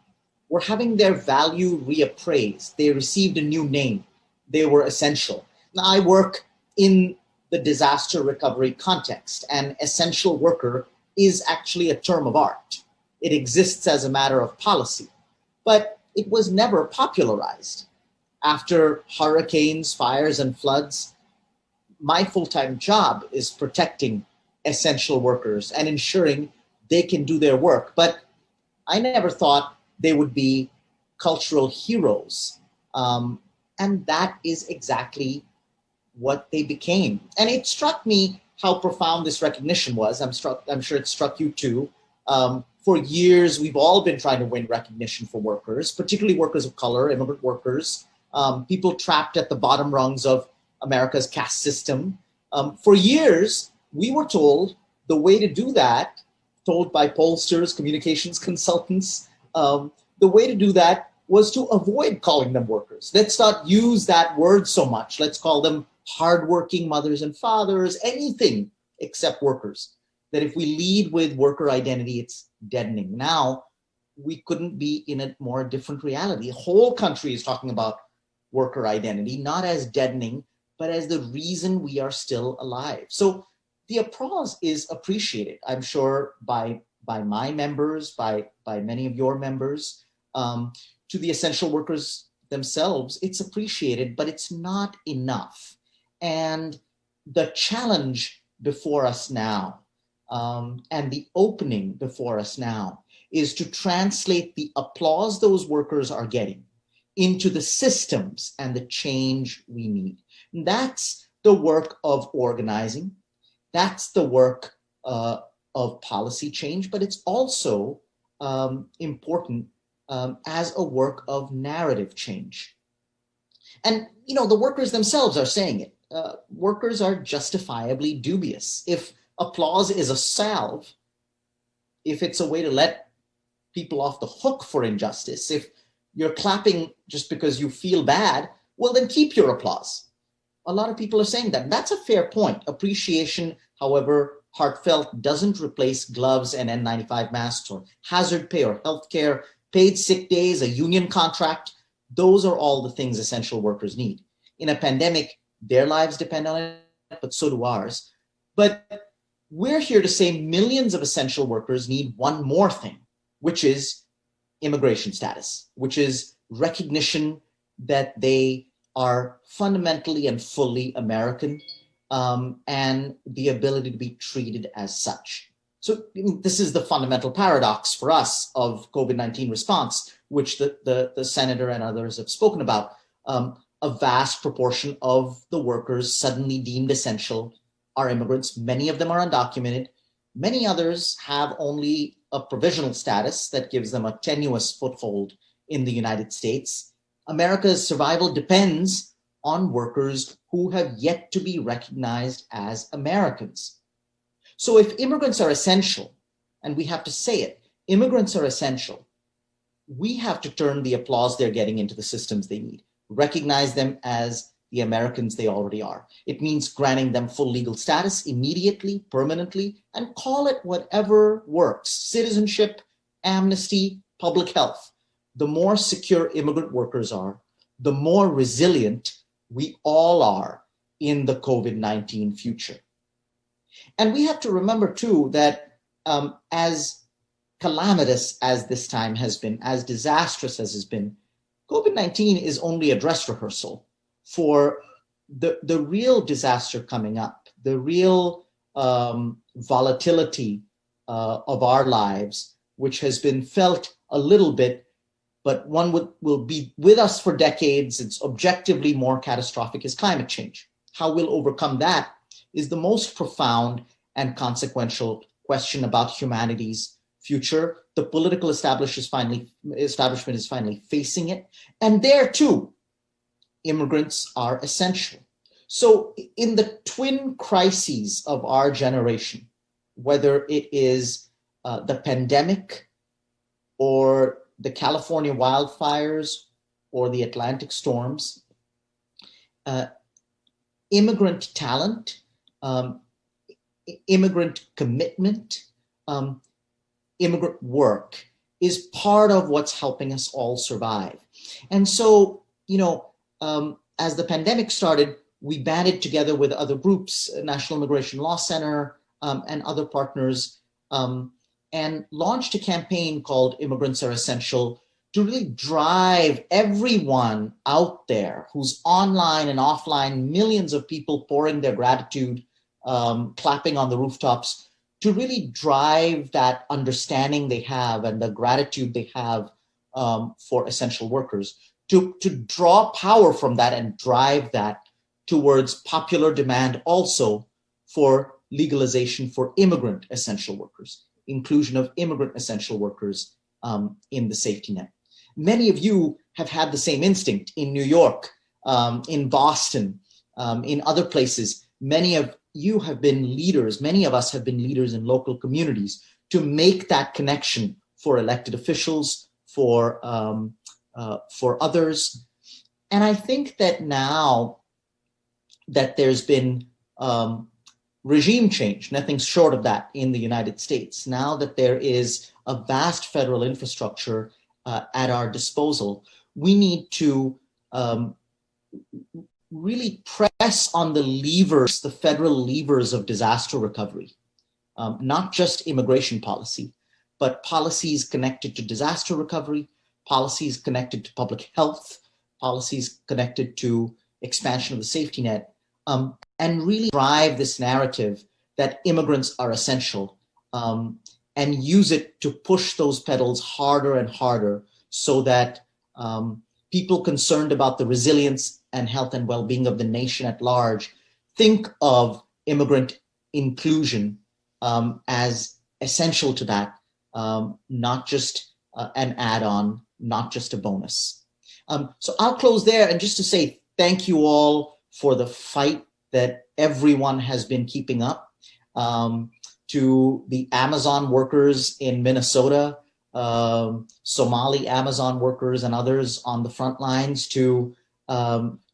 Speaker 10: were having their value reappraised. They received a new name. They were essential. Now, I work in the disaster recovery context, and essential worker is actually a term of art. It exists as a matter of policy, but it was never popularized. After hurricanes, fires, and floods, my full-time job is protecting essential workers and ensuring they can do their work. But I never thought they would be cultural heroes. And that is exactly what they became. And it struck me how profound this recognition was. I'm sure it struck you too. For years, we've all been trying to win recognition for workers, particularly workers of color, immigrant workers, people trapped at the bottom rungs of America's caste system. For years, we were told the way to do that, told by pollsters, communications consultants, the way to do that was to avoid calling them workers. Let's not use that word so much. Let's call them hardworking mothers and fathers, anything except workers. That if we lead with worker identity, it's deadening. Now, we couldn't be in a more different reality. The whole country is talking about worker identity, not as deadening, but as the reason we are still alive. So the applause is appreciated, I'm sure, by my members, by many of your members. To the essential workers themselves, it's appreciated, but it's not enough. And the challenge before us now, and the opening before us now, is to translate the applause those workers are getting into the systems and the change we need. And that's the work of organizing. That's the work of policy change, but it's also important as a work of narrative change. And, you know, the workers themselves are saying it. Workers are justifiably dubious. If applause is a salve, if it's a way to let people off the hook for injustice, if you're clapping just because you feel bad, well, then keep your applause. A lot of people are saying that. That's a fair point. Appreciation, however heartfelt, doesn't replace gloves and N95 masks or hazard pay or healthcare, paid sick days, a union contract. Those are all the things essential workers need. In a pandemic, their lives depend on it, but so do ours. But we're here to say millions of essential workers need one more thing, which is immigration status, which is recognition that they are fundamentally and fully American, and the ability to be treated as such. So this is the fundamental paradox for us of COVID-19 response, which the senator and others have spoken about. A vast proportion of the workers suddenly deemed essential are immigrants. Many of them are undocumented. Many others have only a provisional status that gives them a tenuous foothold in the United States. America's survival depends on workers who have yet to be recognized as Americans. So if immigrants are essential, and we have to say it, immigrants are essential, we have to turn the applause they're getting into the systems they need. recognize them as the Americans they already are. It means granting them full legal status immediately, permanently, and call it whatever works: citizenship, amnesty, public health. The more secure immigrant workers are, the more resilient we all are in the COVID-19 future. And we have to remember too that as calamitous as this time has been, as disastrous as it's been, COVID-19 is only a dress rehearsal for the real disaster coming up, the real volatility of our lives, which has been felt a little bit, but one will be with us for decades. It's objectively more catastrophic is climate change. How we'll overcome that is the most profound and consequential question about humanity's future. The political establishment is finally facing it. And there too, immigrants are essential. So in the twin crises of our generation, whether it is the pandemic or the California wildfires or the Atlantic storms, immigrant talent, immigrant commitment, immigrant work is part of what's helping us all survive. And so, as the pandemic started, we banded together with other groups, National Immigration Law Center, and other partners, and launched a campaign called Immigrants Are Essential to really drive everyone out there who's online and offline, millions of people pouring their gratitude, clapping on the rooftops, to really drive that understanding they have and the gratitude they have for essential workers, to draw power from that and drive that towards popular demand also for legalization for immigrant essential workers, inclusion of immigrant essential workers in the safety net. Many of you have had the same instinct in New York, in Boston, in other places. Many of you have been leaders, many of us have been leaders in local communities to make that connection for elected officials, for others. And I think that now that there's been regime change, nothing short of that in the United States, now that there is a vast federal infrastructure at our disposal, we need to really press on the levers, the federal levers of disaster recovery, not just immigration policy, but policies connected to disaster recovery, policies connected to public health, policies connected to expansion of the safety net, and really drive this narrative that immigrants are essential, and use it to push those pedals harder and harder so that people concerned about the resilience and health and well-being of the nation at large think of immigrant inclusion as essential to that, not just an add-on, not just a bonus. So I'll close there, and just to say thank you all for the fight that everyone has been keeping up, to the Amazon workers in Minnesota, Somali Amazon workers and others on the front lines, to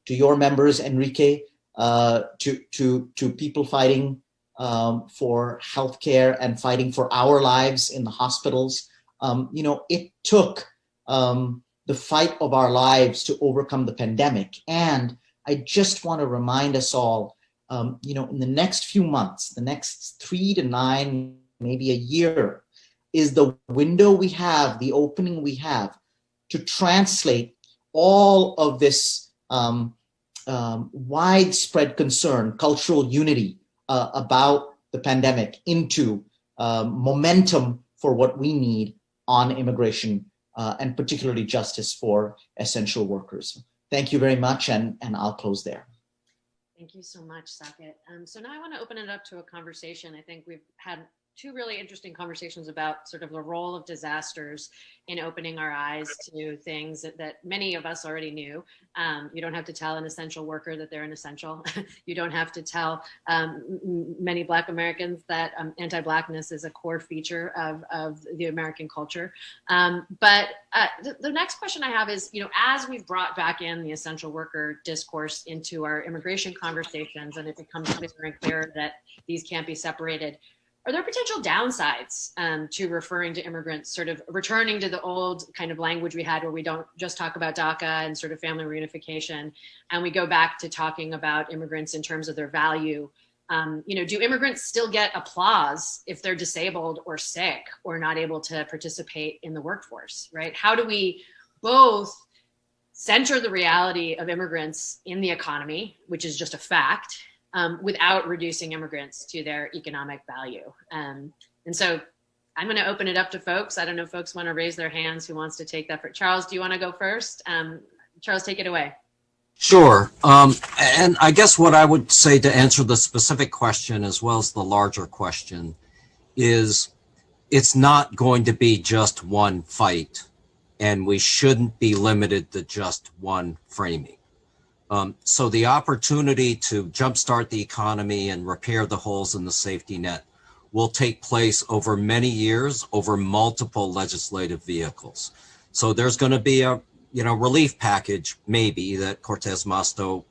Speaker 10: your members, Enrique, to people fighting for healthcare and fighting for our lives in the hospitals. It took the fight of our lives to overcome the pandemic. And I just want to remind us all, in the next few months, the next 3 to 9, maybe a year, is the window we have, the opening we have to translate all of this widespread concern, cultural unity about the pandemic into momentum for what we need on immigration and particularly justice for essential workers. Thank you very much, and I'll close there.
Speaker 6: Thank you so much, Saket. So now I want to open it up to a conversation. I think we've had two really interesting conversations about sort of the role of disasters in opening our eyes to things that many of us already knew. You don't have to tell an essential worker that they're an essential. You don't have to tell many Black Americans that anti-Blackness is a core feature of the American culture. But the next question I have is, as we've brought back in the essential worker discourse into our immigration conversations, and it becomes clearer and clearer that these can't be separated, are there potential downsides to referring to immigrants, sort of returning to the old kind of language we had where we don't just talk about DACA and sort of family reunification, and we go back to talking about immigrants in terms of their value? Do immigrants still get applause if they're disabled or sick or not able to participate in the workforce, right? How do we both center the reality of immigrants in the economy, which is just a fact, without reducing immigrants to their economic value? And so I'm going to open it up to folks. I don't know if folks want to raise their hands. Who wants to take that? Charles, do you want to go first? Charles, take it away.
Speaker 7: Sure. And I guess what I would say to answer the specific question as well as the larger question is it's not going to be just one fight, and we shouldn't be limited to just one framing. So the opportunity to jumpstart the economy and repair the holes in the safety net will take place over many years, over multiple legislative vehicles. So there's going to be a relief package, maybe, that Cortez Masto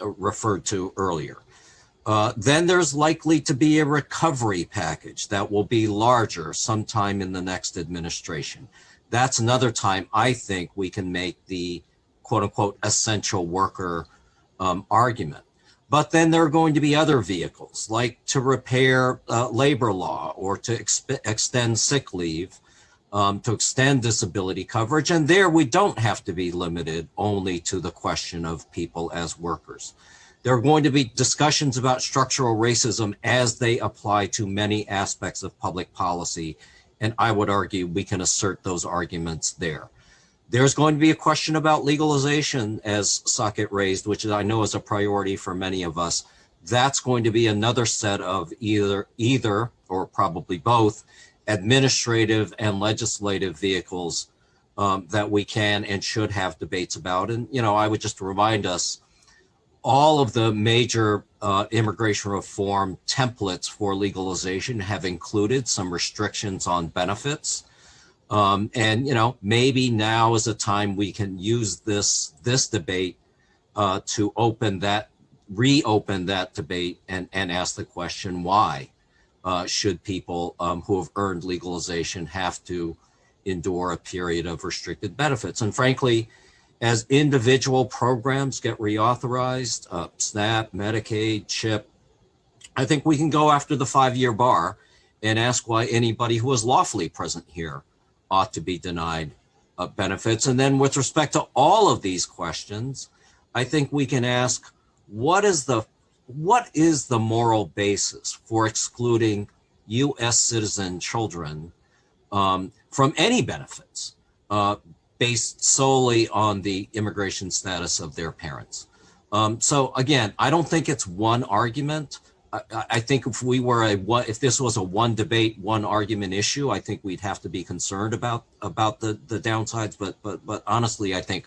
Speaker 7: referred to earlier. Then there's likely to be a recovery package that will be larger sometime in the next administration. That's another time I think we can make the quote unquote essential worker argument. But then there are going to be other vehicles, like to repair labor law or to extend sick leave, to extend disability coverage. And there we don't have to be limited only to the question of people as workers. There are going to be discussions about structural racism as they apply to many aspects of public policy. And I would argue we can assert those arguments there. There's going to be a question about legalization, as Saket raised, which I know is a priority for many of us. That's going to be another set of either or probably both administrative and legislative vehicles that we can and should have debates about. And, I would just remind us, all of the major immigration reform templates for legalization have included some restrictions on benefits. And, maybe now is a time we can use this debate to reopen that debate and ask the question, why should people who have earned legalization have to endure a period of restricted benefits? And frankly, as individual programs get reauthorized, SNAP, Medicaid, CHIP, I think we can go after the 5-year bar and ask why anybody who is lawfully present here ought to be denied benefits. And then with respect to all of these questions, I think we can ask, what is the moral basis for excluding U.S. citizen children from any benefits based solely on the immigration status of their parents? So again, I don't think it's one argument. I think if this was a one debate, one argument issue, I think we'd have to be concerned about the downsides. But honestly, I think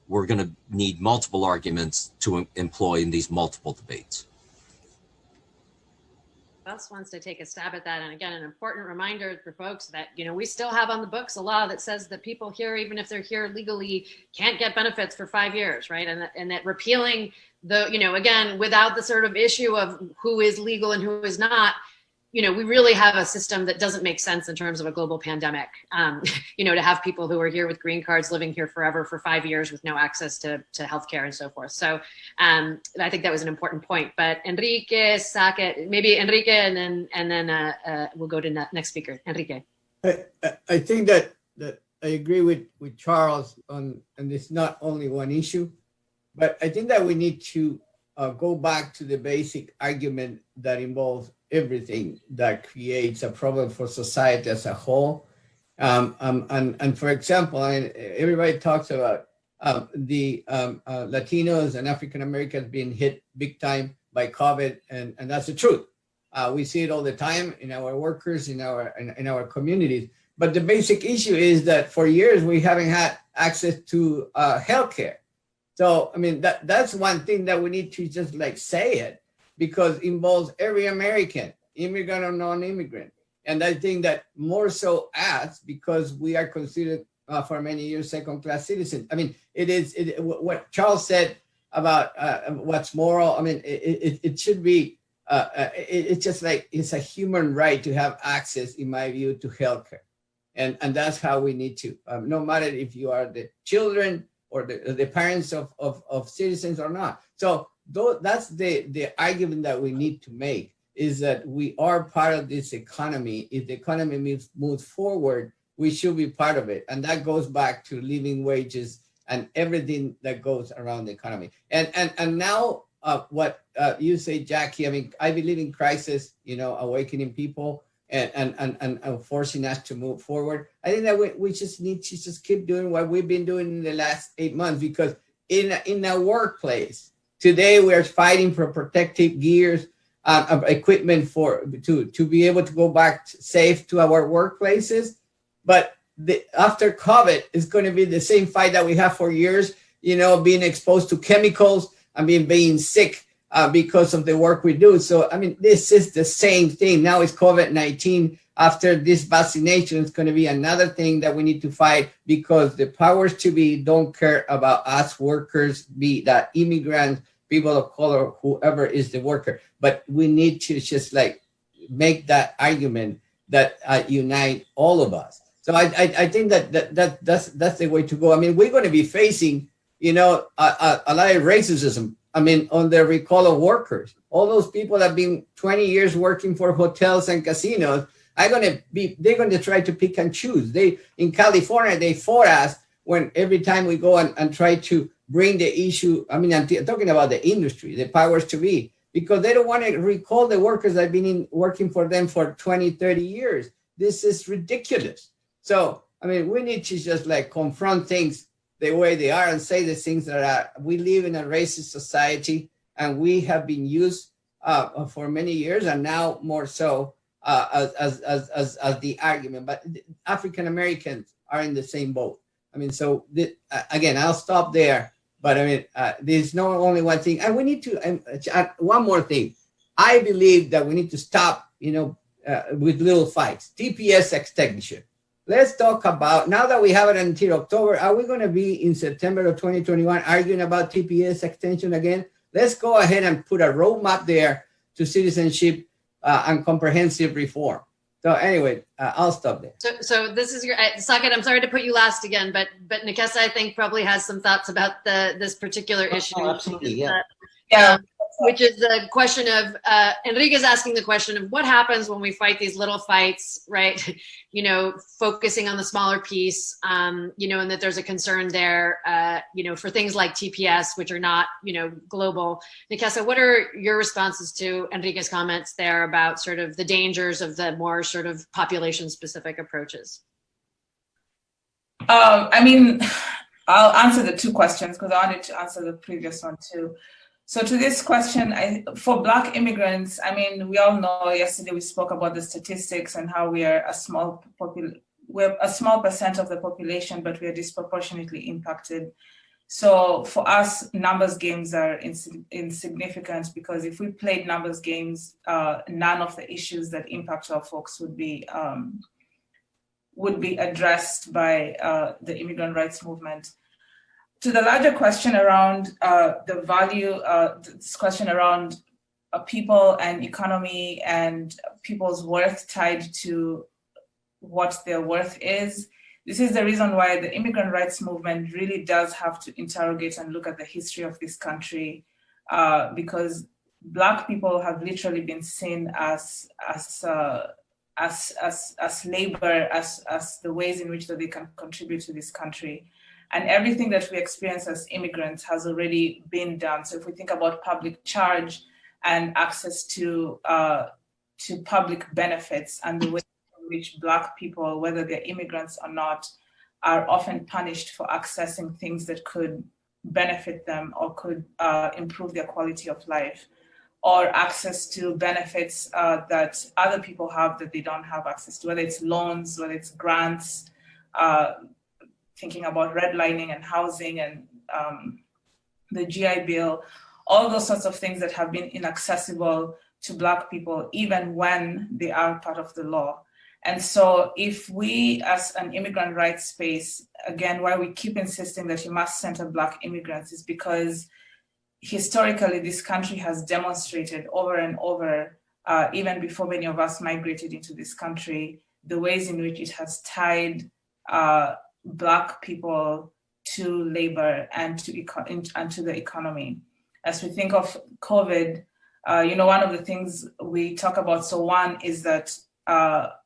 Speaker 7: we're going to need multiple arguments to employ in these multiple debates.
Speaker 6: Who else wants to take a stab at that? And again, an important reminder for folks that, we still have on the books a law that says that people here, even if they're here legally, can't get benefits for 5 years, right? And that repealing again, without the sort of issue of who is legal and who is not, we really have a system that doesn't make sense in terms of a global pandemic. To have people who are here with green cards living here forever for 5 years with no access to healthcare and so forth. So I think that was an important point. But Enrique, Saket, maybe Enrique, and then we'll go to next speaker. Enrique.
Speaker 8: I think that I agree with Charles and it's not only one issue, but I think that we need to go back to the basic argument that involves everything that creates a problem for society as a whole. And for example, everybody talks about the Latinos and African Americans being hit big time by COVID, and that's the truth. We see it all the time in our workers, in our communities. But the basic issue is that for years we haven't had access to healthcare. So I mean that's one thing that we need to just like say it, because it involves every American, immigrant or non-immigrant. And I think that more so us, because we are considered for many years second-class citizens. I mean, what Charles said about what's moral. I mean, it should be. It's just like it's a human right to have access, in my view, to healthcare, and that's how we need to. No matter if you are the children or the parents of citizens or not. So that's the argument that we need to make, is that we are part of this economy. If the economy moves forward, we should be part of it. And that goes back to living wages and everything that goes around the economy. And now what you say, Jackie, I mean, I believe in crisis, awakening people and forcing us to move forward. I think that we just need to just keep doing what we've been doing in the last 8 months, because in a workplace, today we're fighting for protective gears, equipment to be able to go back safe to our workplaces. But after COVID, it's going to be the same fight that we have for years, being exposed to chemicals and being sick because of the work we do. So, I mean, this is the same thing. Now it's COVID-19. After this vaccination, it's going to be another thing that we need to fight, because the powers to be don't care about us workers, be that immigrants, people of color, whoever is the worker. But we need to just like make that argument that unite all of us. So I think that's the way to go. I mean, we're going to be facing, a lot of racism. I mean, on the recall of workers, all those people that have been 20 years working for hotels and casinos they're going to try to pick and choose. In California, they fought us when every time we go and try to bring the issue. I mean, I'm talking about the industry, the powers to be, because they don't want to recall the workers that have been working for them for 20, 30 years. This is ridiculous. So, I mean, we need to just like confront things the way they are and say the things that are. We live in a racist society, and we have been used for many years, and now more so as the argument. But African Americans are in the same boat. I mean, so again, I'll stop there. But I mean, there's not only one thing, and we need to. One more thing, I believe that we need to stop, with little fights. TPS extension. Let's talk about, now that we have it until October, are we going to be in September of 2021 arguing about TPS extension again? Let's go ahead and put a roadmap there to citizenship and comprehensive reform. So anyway, I'll stop there.
Speaker 6: So this is your Saket. I'm sorry to put you last again, but Nikesa, I think, probably has some thoughts about this particular issue.
Speaker 10: Oh, absolutely, yeah.
Speaker 6: Which is the question of Enrique's asking the question of what happens when we fight these little fights, right? Focusing on the smaller piece, and that there's a concern there, for things like TPS, which are not, global. Nikesa, what are your responses to Enrique's comments there about sort of the dangers of the more sort of population-specific approaches?
Speaker 9: I mean, I'll answer the two questions because I wanted to answer the previous one too. So to this question, for Black immigrants, I mean, we all know yesterday we spoke about the statistics and how we are we're a small percent of the population, but we are disproportionately impacted. So for us, numbers games are insignificant, because if we played numbers games, none of the issues that impact our folks would be addressed by the immigrant rights movement. To the larger question around the value, this question around people and economy and people's worth tied to what their worth is, this is the reason why the immigrant rights movement really does have to interrogate and look at the history of this country, because Black people have literally been seen as labor, as the ways in which that they can contribute to this country. And everything that we experience as immigrants has already been done. So if we think about public charge and access to public benefits, and the way in which Black people, whether they're immigrants or not, are often punished for accessing things that could benefit them or could improve their quality of life. or access to benefits that other people have that they don't have access to, whether it's loans, whether it's grants, thinking about redlining and housing and the GI Bill, all those sorts of things that have been inaccessible to Black people, even when they are part of the law. And so if we, as an immigrant rights space, again, why we keep insisting that you must center Black immigrants is because historically this country has demonstrated over and over, even before many of us migrated into this country, the ways in which it has tied Black people to labor and to the economy. As we think of COVID, one of the things we talk about, so one is that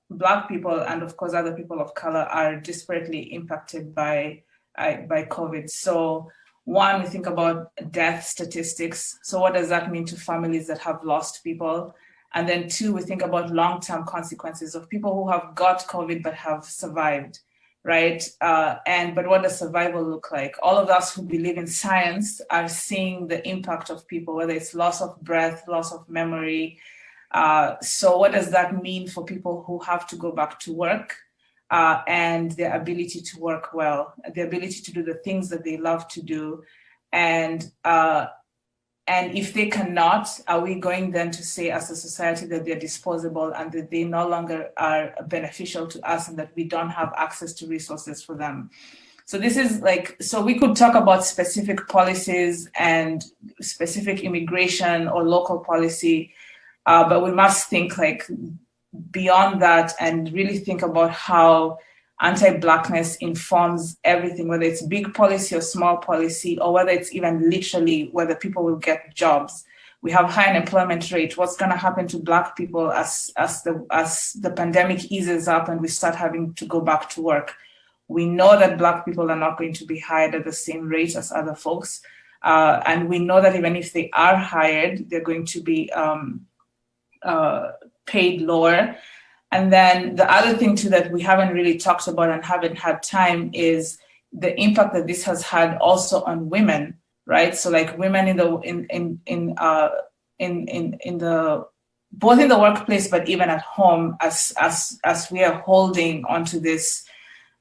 Speaker 9: Black people and of course other people of color are disparately impacted by COVID. So one, we think about death statistics. So what does that mean to families that have lost people? And then two, we think about long-term consequences of people who have got COVID but have survived, right? But what does survival look like? All of us who believe in science are seeing the impact of people, whether it's loss of breath, loss of memory. So what does that mean for people who have to go back to work and their ability to work well, the ability to do the things that they love to do? And if they cannot, are we going then to say as a society that they're disposable and that they no longer are beneficial to us and that we don't have access to resources for them? So this is so we could talk about specific policies and specific immigration or local policy, but we must think beyond that and really think about how anti-Blackness informs everything, whether it's big policy or small policy, or whether it's even literally whether people will get jobs. We have high unemployment rate. What's going to happen to Black people as the pandemic eases up and we start having to go back to work? We know that Black people are not going to be hired at the same rate as other folks. And we know that even if they are hired, they're going to be paid lower. And then the other thing too that we haven't really talked about and haven't had time is the impact that this has had also on women, right? So women in the both in the workplace but even at home, as we are holding onto this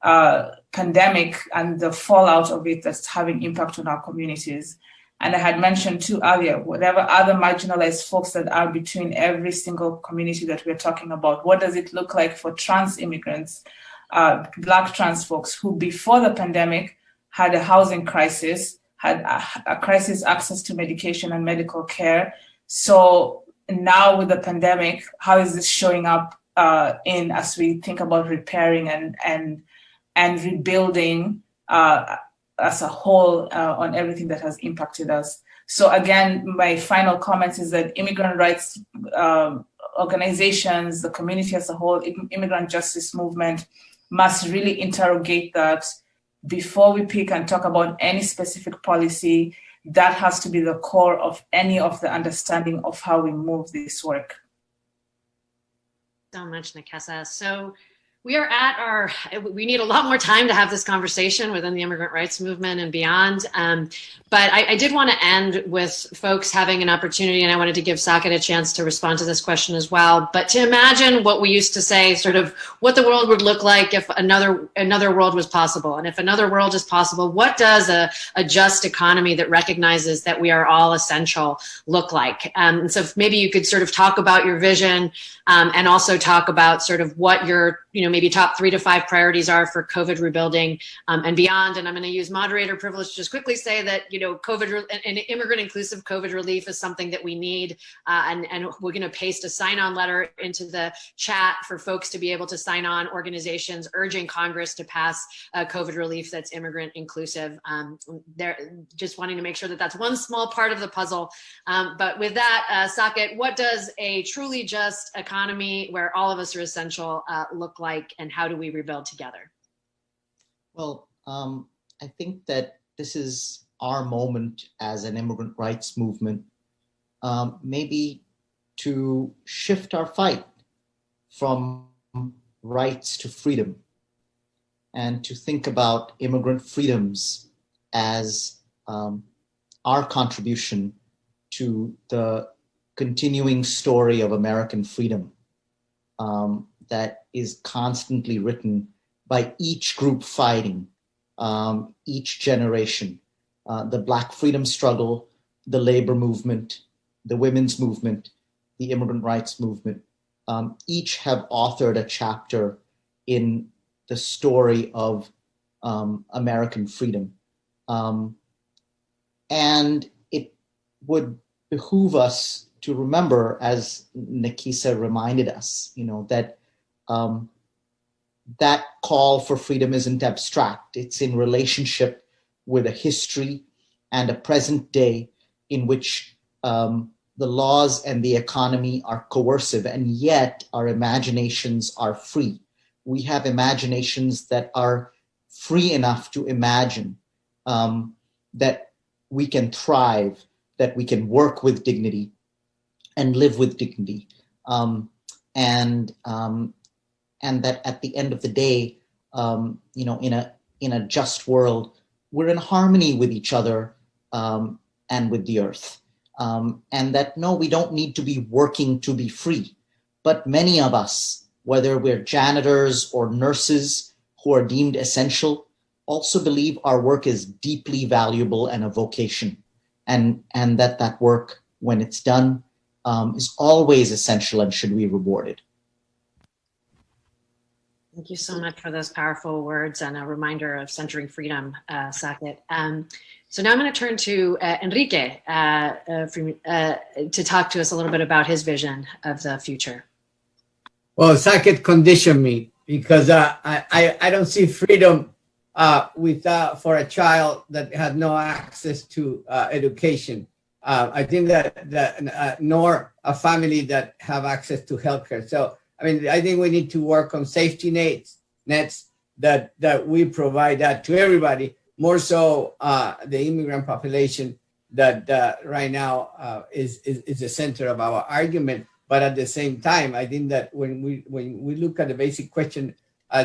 Speaker 9: pandemic and the fallout of it that's having impact on our communities. And I had mentioned too earlier, whatever other marginalized folks that are between every single community that we're talking about, what does it look like for trans immigrants, Black trans folks who before the pandemic had a housing crisis, had a crisis access to medication and medical care. So now with the pandemic, how is this showing up as we think about repairing and rebuilding as a whole on everything that has impacted us. So again, my final comments is that immigrant rights organizations, the community as a whole, immigrant justice movement must really interrogate that before we pick and talk about any specific policy. That has to be the core of any of the understanding of how we move this work.
Speaker 6: So much, Nekesa. So we are we need a lot more time to have this conversation within the immigrant rights movement and beyond. But I did want to end with folks having an opportunity, and I wanted to give Saket a chance to respond to this question as well. But to imagine what we used to say, sort of what the world would look like if another world was possible. And if another world is possible, what does a just economy that recognizes that we are all essential look like? And so if maybe you could sort of talk about your vision and also talk about sort of what your maybe top 3 to 5 priorities are for COVID rebuilding and beyond. And I'm going to use moderator privilege to just quickly say that, COVID and immigrant inclusive COVID relief is something that we need. And we're going to paste a sign-on letter into the chat for folks to be able to sign on, organizations urging Congress to pass COVID relief that's immigrant inclusive. They're just wanting to make sure that that's one small part of the puzzle. But with that, Saket, what does a truly just economy where all of us are essential look like, and how do we rebuild together?
Speaker 10: Well, I think that this is our moment as an immigrant rights movement, maybe to shift our fight from rights to freedom and to think about immigrant freedoms as our contribution to the continuing story of American freedom that is constantly written by each group fighting, each generation. The Black freedom struggle, the labor movement, the women's movement, the immigrant rights movement, each have authored a chapter in the story of American freedom. And it would behoove us to remember, as Nikisa reminded us, that that call for freedom isn't abstract. It's in relationship with a history and a present day in which the laws and the economy are coercive, and yet our imaginations are free. We have imaginations that are free enough to imagine that we can thrive, that we can work with dignity and live with dignity, and that at the end of the day, in a just world, we're in harmony with each other and with the earth. And that, no, we don't need to be working to be free. But many of us, whether we're janitors or nurses who are deemed essential, also believe our work is deeply valuable and a vocation. And that work, when it's done, is always essential and should be rewarded.
Speaker 6: Thank you so much for those powerful words and a reminder of centering freedom, Saket. So now I'm going to turn to Enrique to talk to us a little bit about his vision of the future.
Speaker 8: Well, Saket conditioned me because I don't see freedom for a child that had no access to education. I think that nor a family that have access to healthcare. So, I mean, I think we need to work on safety nets that we provide that to everybody, more so the immigrant population that right now is the center of our argument. But at the same time, I think that when we look at the basic question,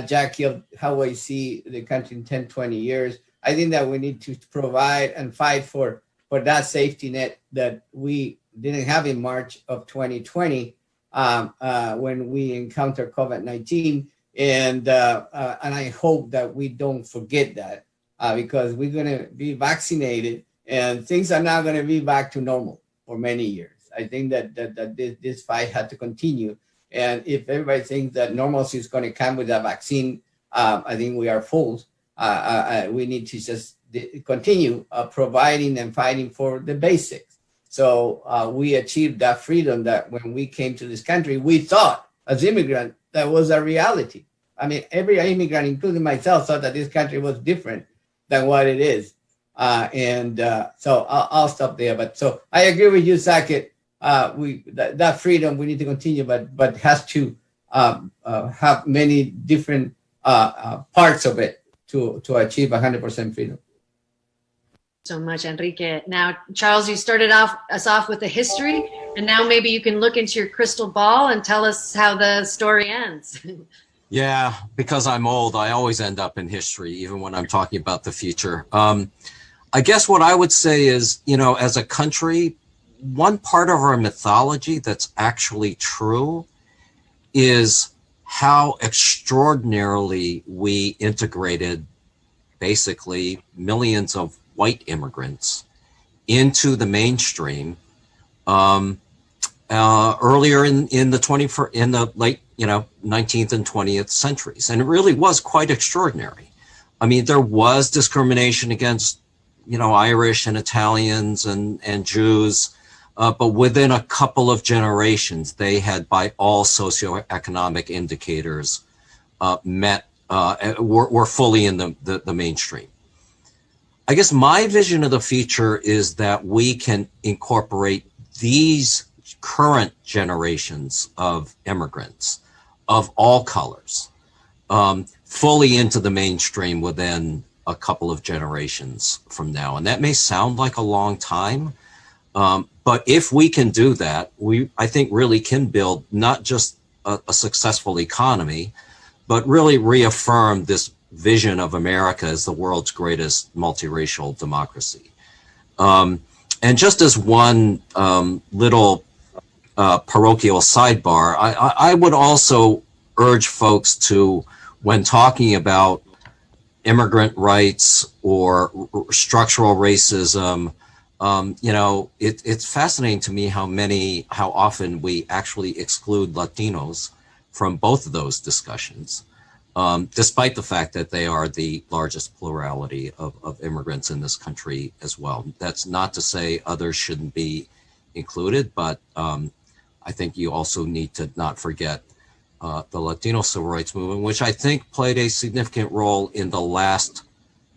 Speaker 8: Jackie, of how I see the country in 10, 20 years, I think that we need to provide and fight for that safety net that we didn't have in March of 2020 when we encountered COVID-19. And I hope that we don't forget that because we're going to be vaccinated and things are not going to be back to normal for many years. I think that this fight had to continue. And if everybody thinks that normalcy is going to come with a vaccine, I think we are fools. We need to just continue providing and fighting for the basics. So we achieved that freedom that when we came to this country, we thought as immigrants that was a reality. I mean, every immigrant, including myself, thought that this country was different than what it is. So I'll stop there. But so I agree with you, Saket. That freedom we need to continue, but has to have many different parts of it to achieve 100% freedom.
Speaker 6: So much, Enrique. Now, Charles, you started us off with the history, and now maybe you can look into your crystal ball and tell us how the story ends.
Speaker 7: Yeah, because I'm old, I always end up in history, even when I'm talking about the future. I guess what I would say is, as a country, one part of our mythology that's actually true is how extraordinarily we integrated basically millions of white immigrants into the mainstream earlier in the late 19th and 20th centuries, and it really was quite extraordinary. I mean, there was discrimination against Irish and Italians and Jews, but within a couple of generations, they had, by all socioeconomic indicators, were fully in the mainstream. I guess my vision of the future is that we can incorporate these current generations of immigrants of all colors fully into the mainstream within a couple of generations from now. And that may sound like a long time, but if we can do that, I think really can build not just a successful economy, but really reaffirm this vision of America as the world's greatest multiracial democracy. And just as one little parochial sidebar, I would also urge folks to, when talking about immigrant rights or structural racism, it's fascinating to me how often we actually exclude Latinos from both of those discussions, despite the fact that they are the largest plurality of immigrants in this country as well. That's not to say others shouldn't be included, but I think you also need to not forget the Latino civil rights movement, which I think played a significant role in the last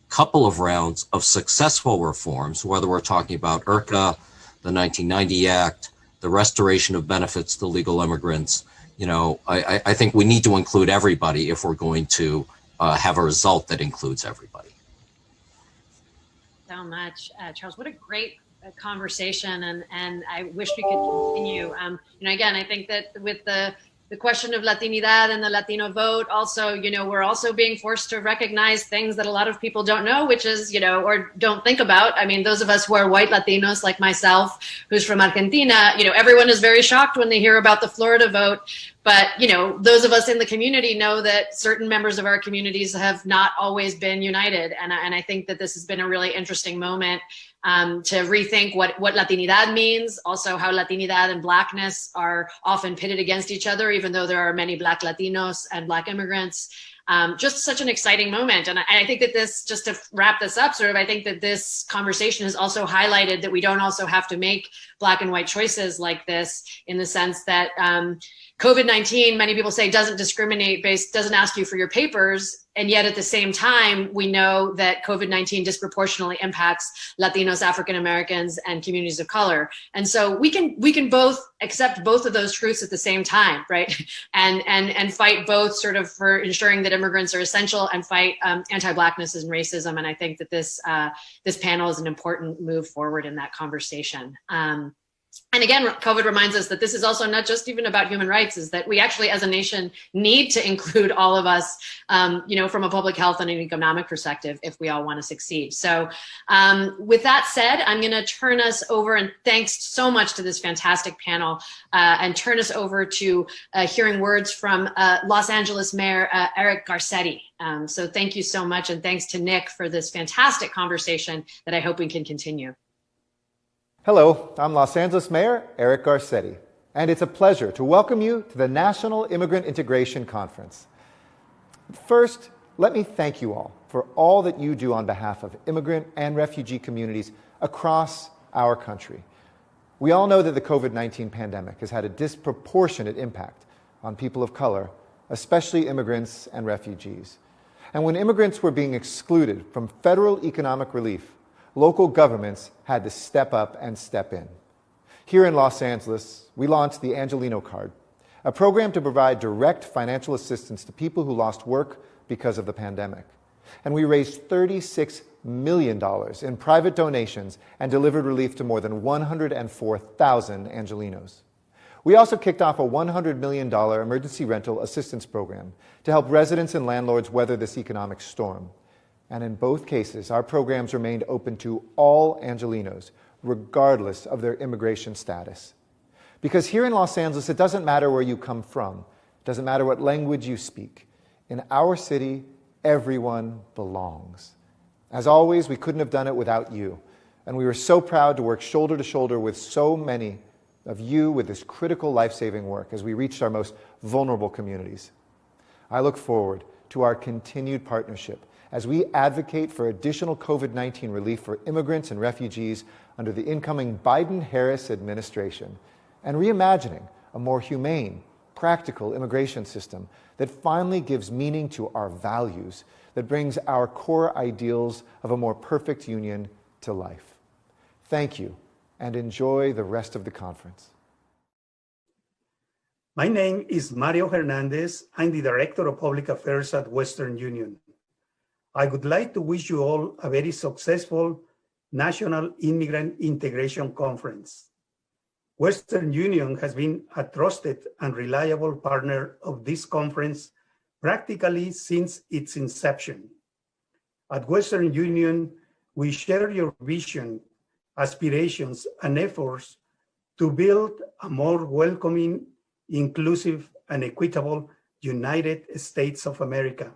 Speaker 7: couple of rounds of successful reforms, whether we're talking about IRCA, the 1990 Act, the restoration of benefits to legal immigrants. I think we need to include everybody if we're going to have a result that includes everybody.
Speaker 6: So much, Charles. What a great conversation, and I wish we could continue. Again, I think that with the question of Latinidad and the Latino vote, also, we're also being forced to recognize things that a lot of people don't know, which is, or don't think about. I mean, those of us who are white Latinos like myself, who's from Argentina, everyone is very shocked when they hear about the Florida vote. But, those of us in the community know that certain members of our communities have not always been united. And I think that this has been a really interesting moment to rethink what Latinidad means, also how Latinidad and Blackness are often pitted against each other, even though there are many Black Latinos and Black immigrants. Just such an exciting moment. And I think that this, just to wrap this up, I think that this conversation has also highlighted that we don't also have to make Black and white choices like this, in the sense that COVID-19, many people say, doesn't discriminate doesn't ask you for your papers. And yet at the same time, we know that COVID-19 disproportionately impacts Latinos, African Americans, and communities of color. And so we can both accept both of those truths at the same time, right? And fight both for ensuring that immigrants are essential, and fight anti-Blackness and racism. And I think that this panel is an important move forward in that conversation. And again, COVID reminds us that this is also not just even about human rights, is that we actually as a nation need to include all of us, from a public health and an economic perspective, if we all want to succeed. So with that said, I'm going to turn us over, and thanks so much to this fantastic panel, and turn us over to hearing words from Los Angeles Mayor Eric Garcetti. So thank you so much. And thanks to Nick for this fantastic conversation that I hope we can continue.
Speaker 11: Hello, I'm Los Angeles Mayor Eric Garcetti, and it's a pleasure to welcome you to the National Immigrant Integration Conference. First, let me thank you all for all that you do on behalf of immigrant and refugee communities across our country. We all know that the COVID-19 pandemic has had a disproportionate impact on people of color, especially immigrants and refugees. And when immigrants were being excluded from federal economic relief, local governments had to step up and step in. Here in Los Angeles, we launched the Angelino Card, a program to provide direct financial assistance to people who lost work because of the pandemic. And we raised $36 million in private donations and delivered relief to more than 104,000 Angelinos. We also kicked off a $100 million emergency rental assistance program to help residents and landlords weather this economic storm. And in both cases, our programs remained open to all Angelinos, regardless of their immigration status. Because here in Los Angeles, it doesn't matter where you come from. It doesn't matter what language you speak. In our city, everyone belongs. As always, we couldn't have done it without you. And we were so proud to work shoulder to shoulder with so many of you with this critical life-saving work as we reached our most vulnerable communities. I look forward to our continued partnership as we advocate for additional COVID-19 relief for immigrants and refugees under the incoming Biden-Harris administration, and reimagining a more humane, practical immigration system that finally gives meaning to our values, that brings our core ideals of a more perfect union to life. Thank you, and enjoy the rest of the conference.
Speaker 12: My name is Mario Hernandez. I'm the Director of Public Affairs at Western Union. I would like to wish you all a very successful National Immigrant Integration Conference. Western Union has been a trusted and reliable partner of this conference practically since its inception. At Western Union, we share your vision, aspirations, and efforts to build a more welcoming, inclusive, and equitable United States of America.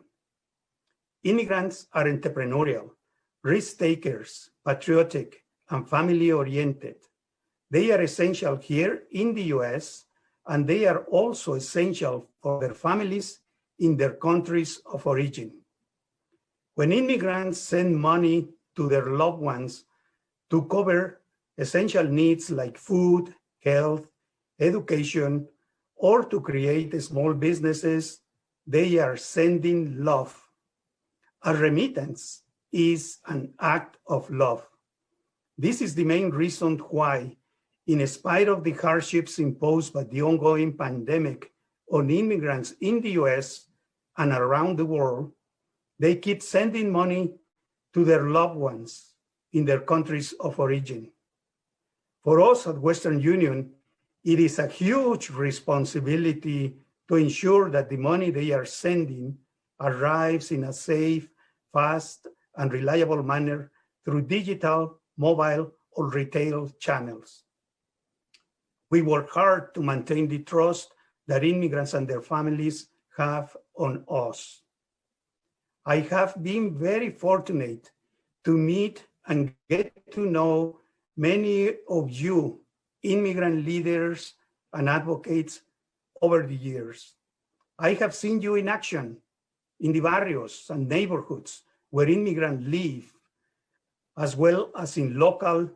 Speaker 12: Immigrants are entrepreneurial, risk-takers, patriotic, and family-oriented. They are essential here in the US, and they are also essential for their families in their countries of origin. When immigrants send money to their loved ones to cover essential needs like food, health, education, or to create small businesses, they are sending love. A remittance is an act of love. This is the main reason why, in spite of the hardships imposed by the ongoing pandemic on immigrants in the US and around the world, they keep sending money to their loved ones in their countries of origin. For us at Western Union, it is a huge responsibility to ensure that the money they are sending arrives in a safe, fast, and reliable manner through digital, mobile, or retail channels. We work hard to maintain the trust that immigrants and their families have on us. I have been very fortunate to meet and get to know many of you immigrant leaders and advocates over the years. I have seen you in action in the barrios and neighborhoods where immigrants live, as well as in local,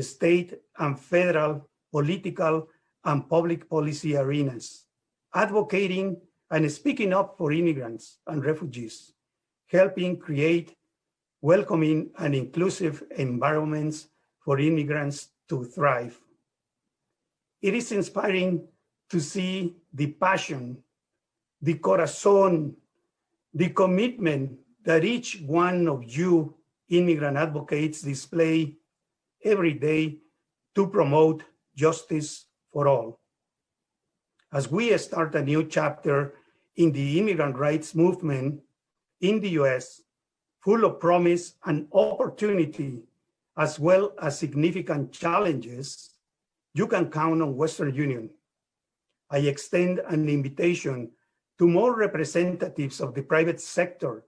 Speaker 12: state, and federal political and public policy arenas, advocating and speaking up for immigrants and refugees, helping create welcoming and inclusive environments for immigrants to thrive. It is inspiring to see the passion, the corazón, the commitment that each one of you immigrant advocates display every day to promote justice for all. As we start a new chapter in the immigrant rights movement in the US, full of promise and opportunity, as well as significant challenges, you can count on Western Union. I extend an invitation to more representatives of the private sector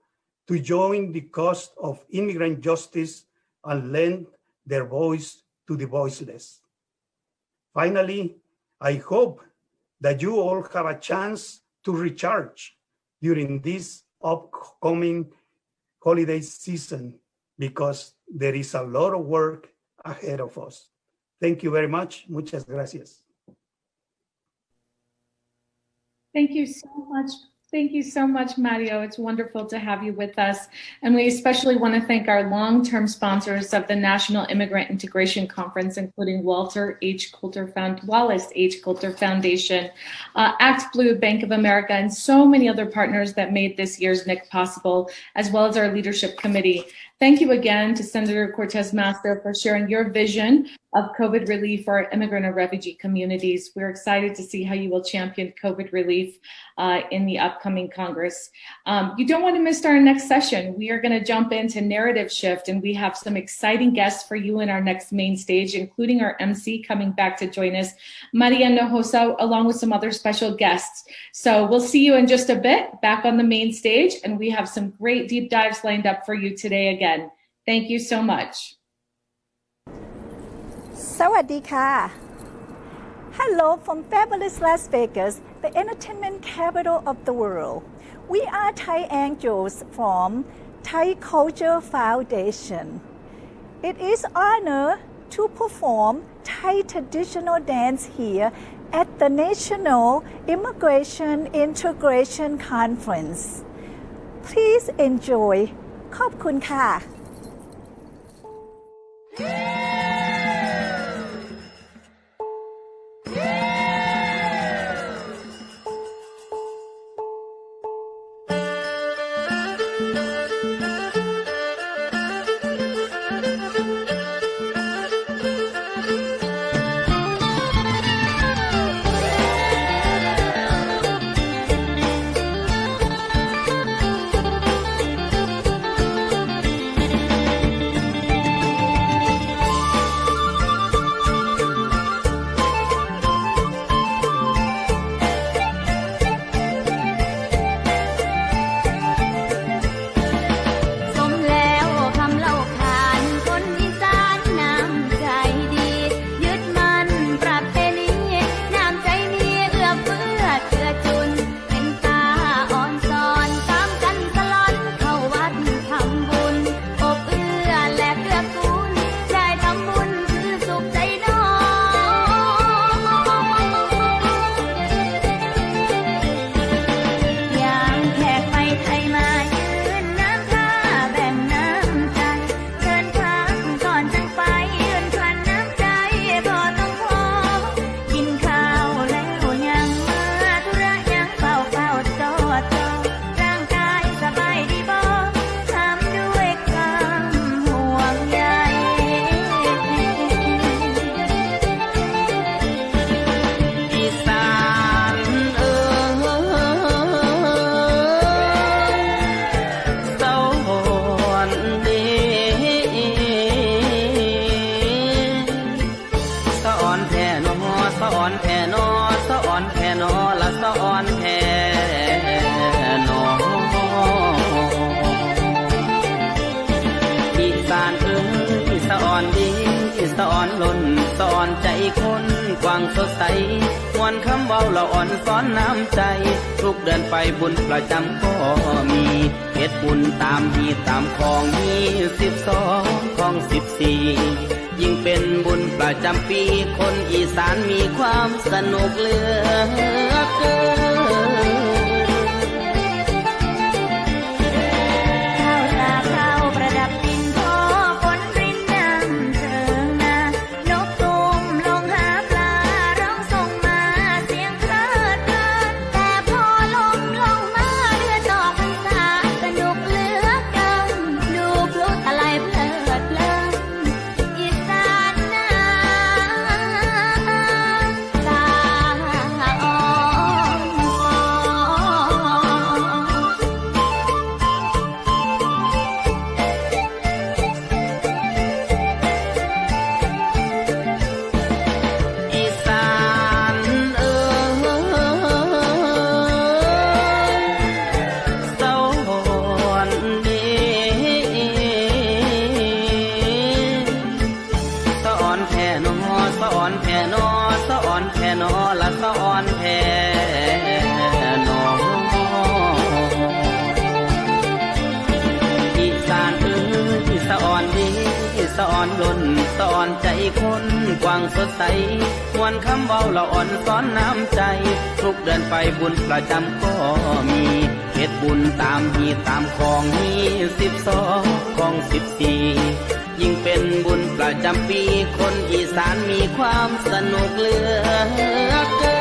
Speaker 12: to join the cause of immigrant justice and lend their voice to the voiceless. Finally, I hope that you all have a chance to recharge during this upcoming holiday season, because there is a lot of work ahead of us. Thank you very much. Muchas gracias.
Speaker 13: Thank you so much. Thank you so much, Mario. It's wonderful to have you with us. And we especially want to thank our long-term sponsors of the National Immigrant Integration Conference, including Wallace H. Coulter Foundation, Act Blue, Bank of America, and so many other partners that made this year's NIC possible, as well as our leadership committee. Thank you again to Senator Cortez Masto for sharing your vision of COVID relief for our immigrant and refugee communities. We're excited to see how you will champion COVID relief in the upcoming Congress. You don't want to miss our next session. We are going to jump into narrative shift, and we have some exciting guests for you in our next main stage, including our MC coming back to join us, Maria Hinojosa, along with some other special guests. So we'll see you in just a bit back on the main stage, and we have some great deep dives lined up for you today again. Thank you so much.
Speaker 14: สวัสดีค่ะ Hello from fabulous Las Vegas, the entertainment capital of the world. We are Thai Angels from Thai Culture Foundation. It is an honor to perform Thai traditional dance here at the National Immigration Integration Conference. Please enjoy. ขอบคุณค่ะ
Speaker 15: 「านเอ้ยสะอ่อนดีสะอ่อนล้นสะอ่อนใจคนกว้างสดใสมวนคำเว้าละอ่อนซ้อนน้ำใจทุกเดือนไปบุญประจำก็มีเฮ็ดบุญตามฮีตามของ22ของ14ยิ่งเป็นบุญประจำปีคนอีสานมีความสนุกเหลือเกินสะอ่อนล้นสะอ่อนใจคนกว้างสดใสมวนคำเว้าละอ่อนซ้อนน้ำใจทุกเดือนไปบุญประจำก็มีเฮ็ดบุญตามฮีตามของ22ของ14ยิ่งเป็นบุญประจำปีคนอีสานมีความสนุกเหลือเกิน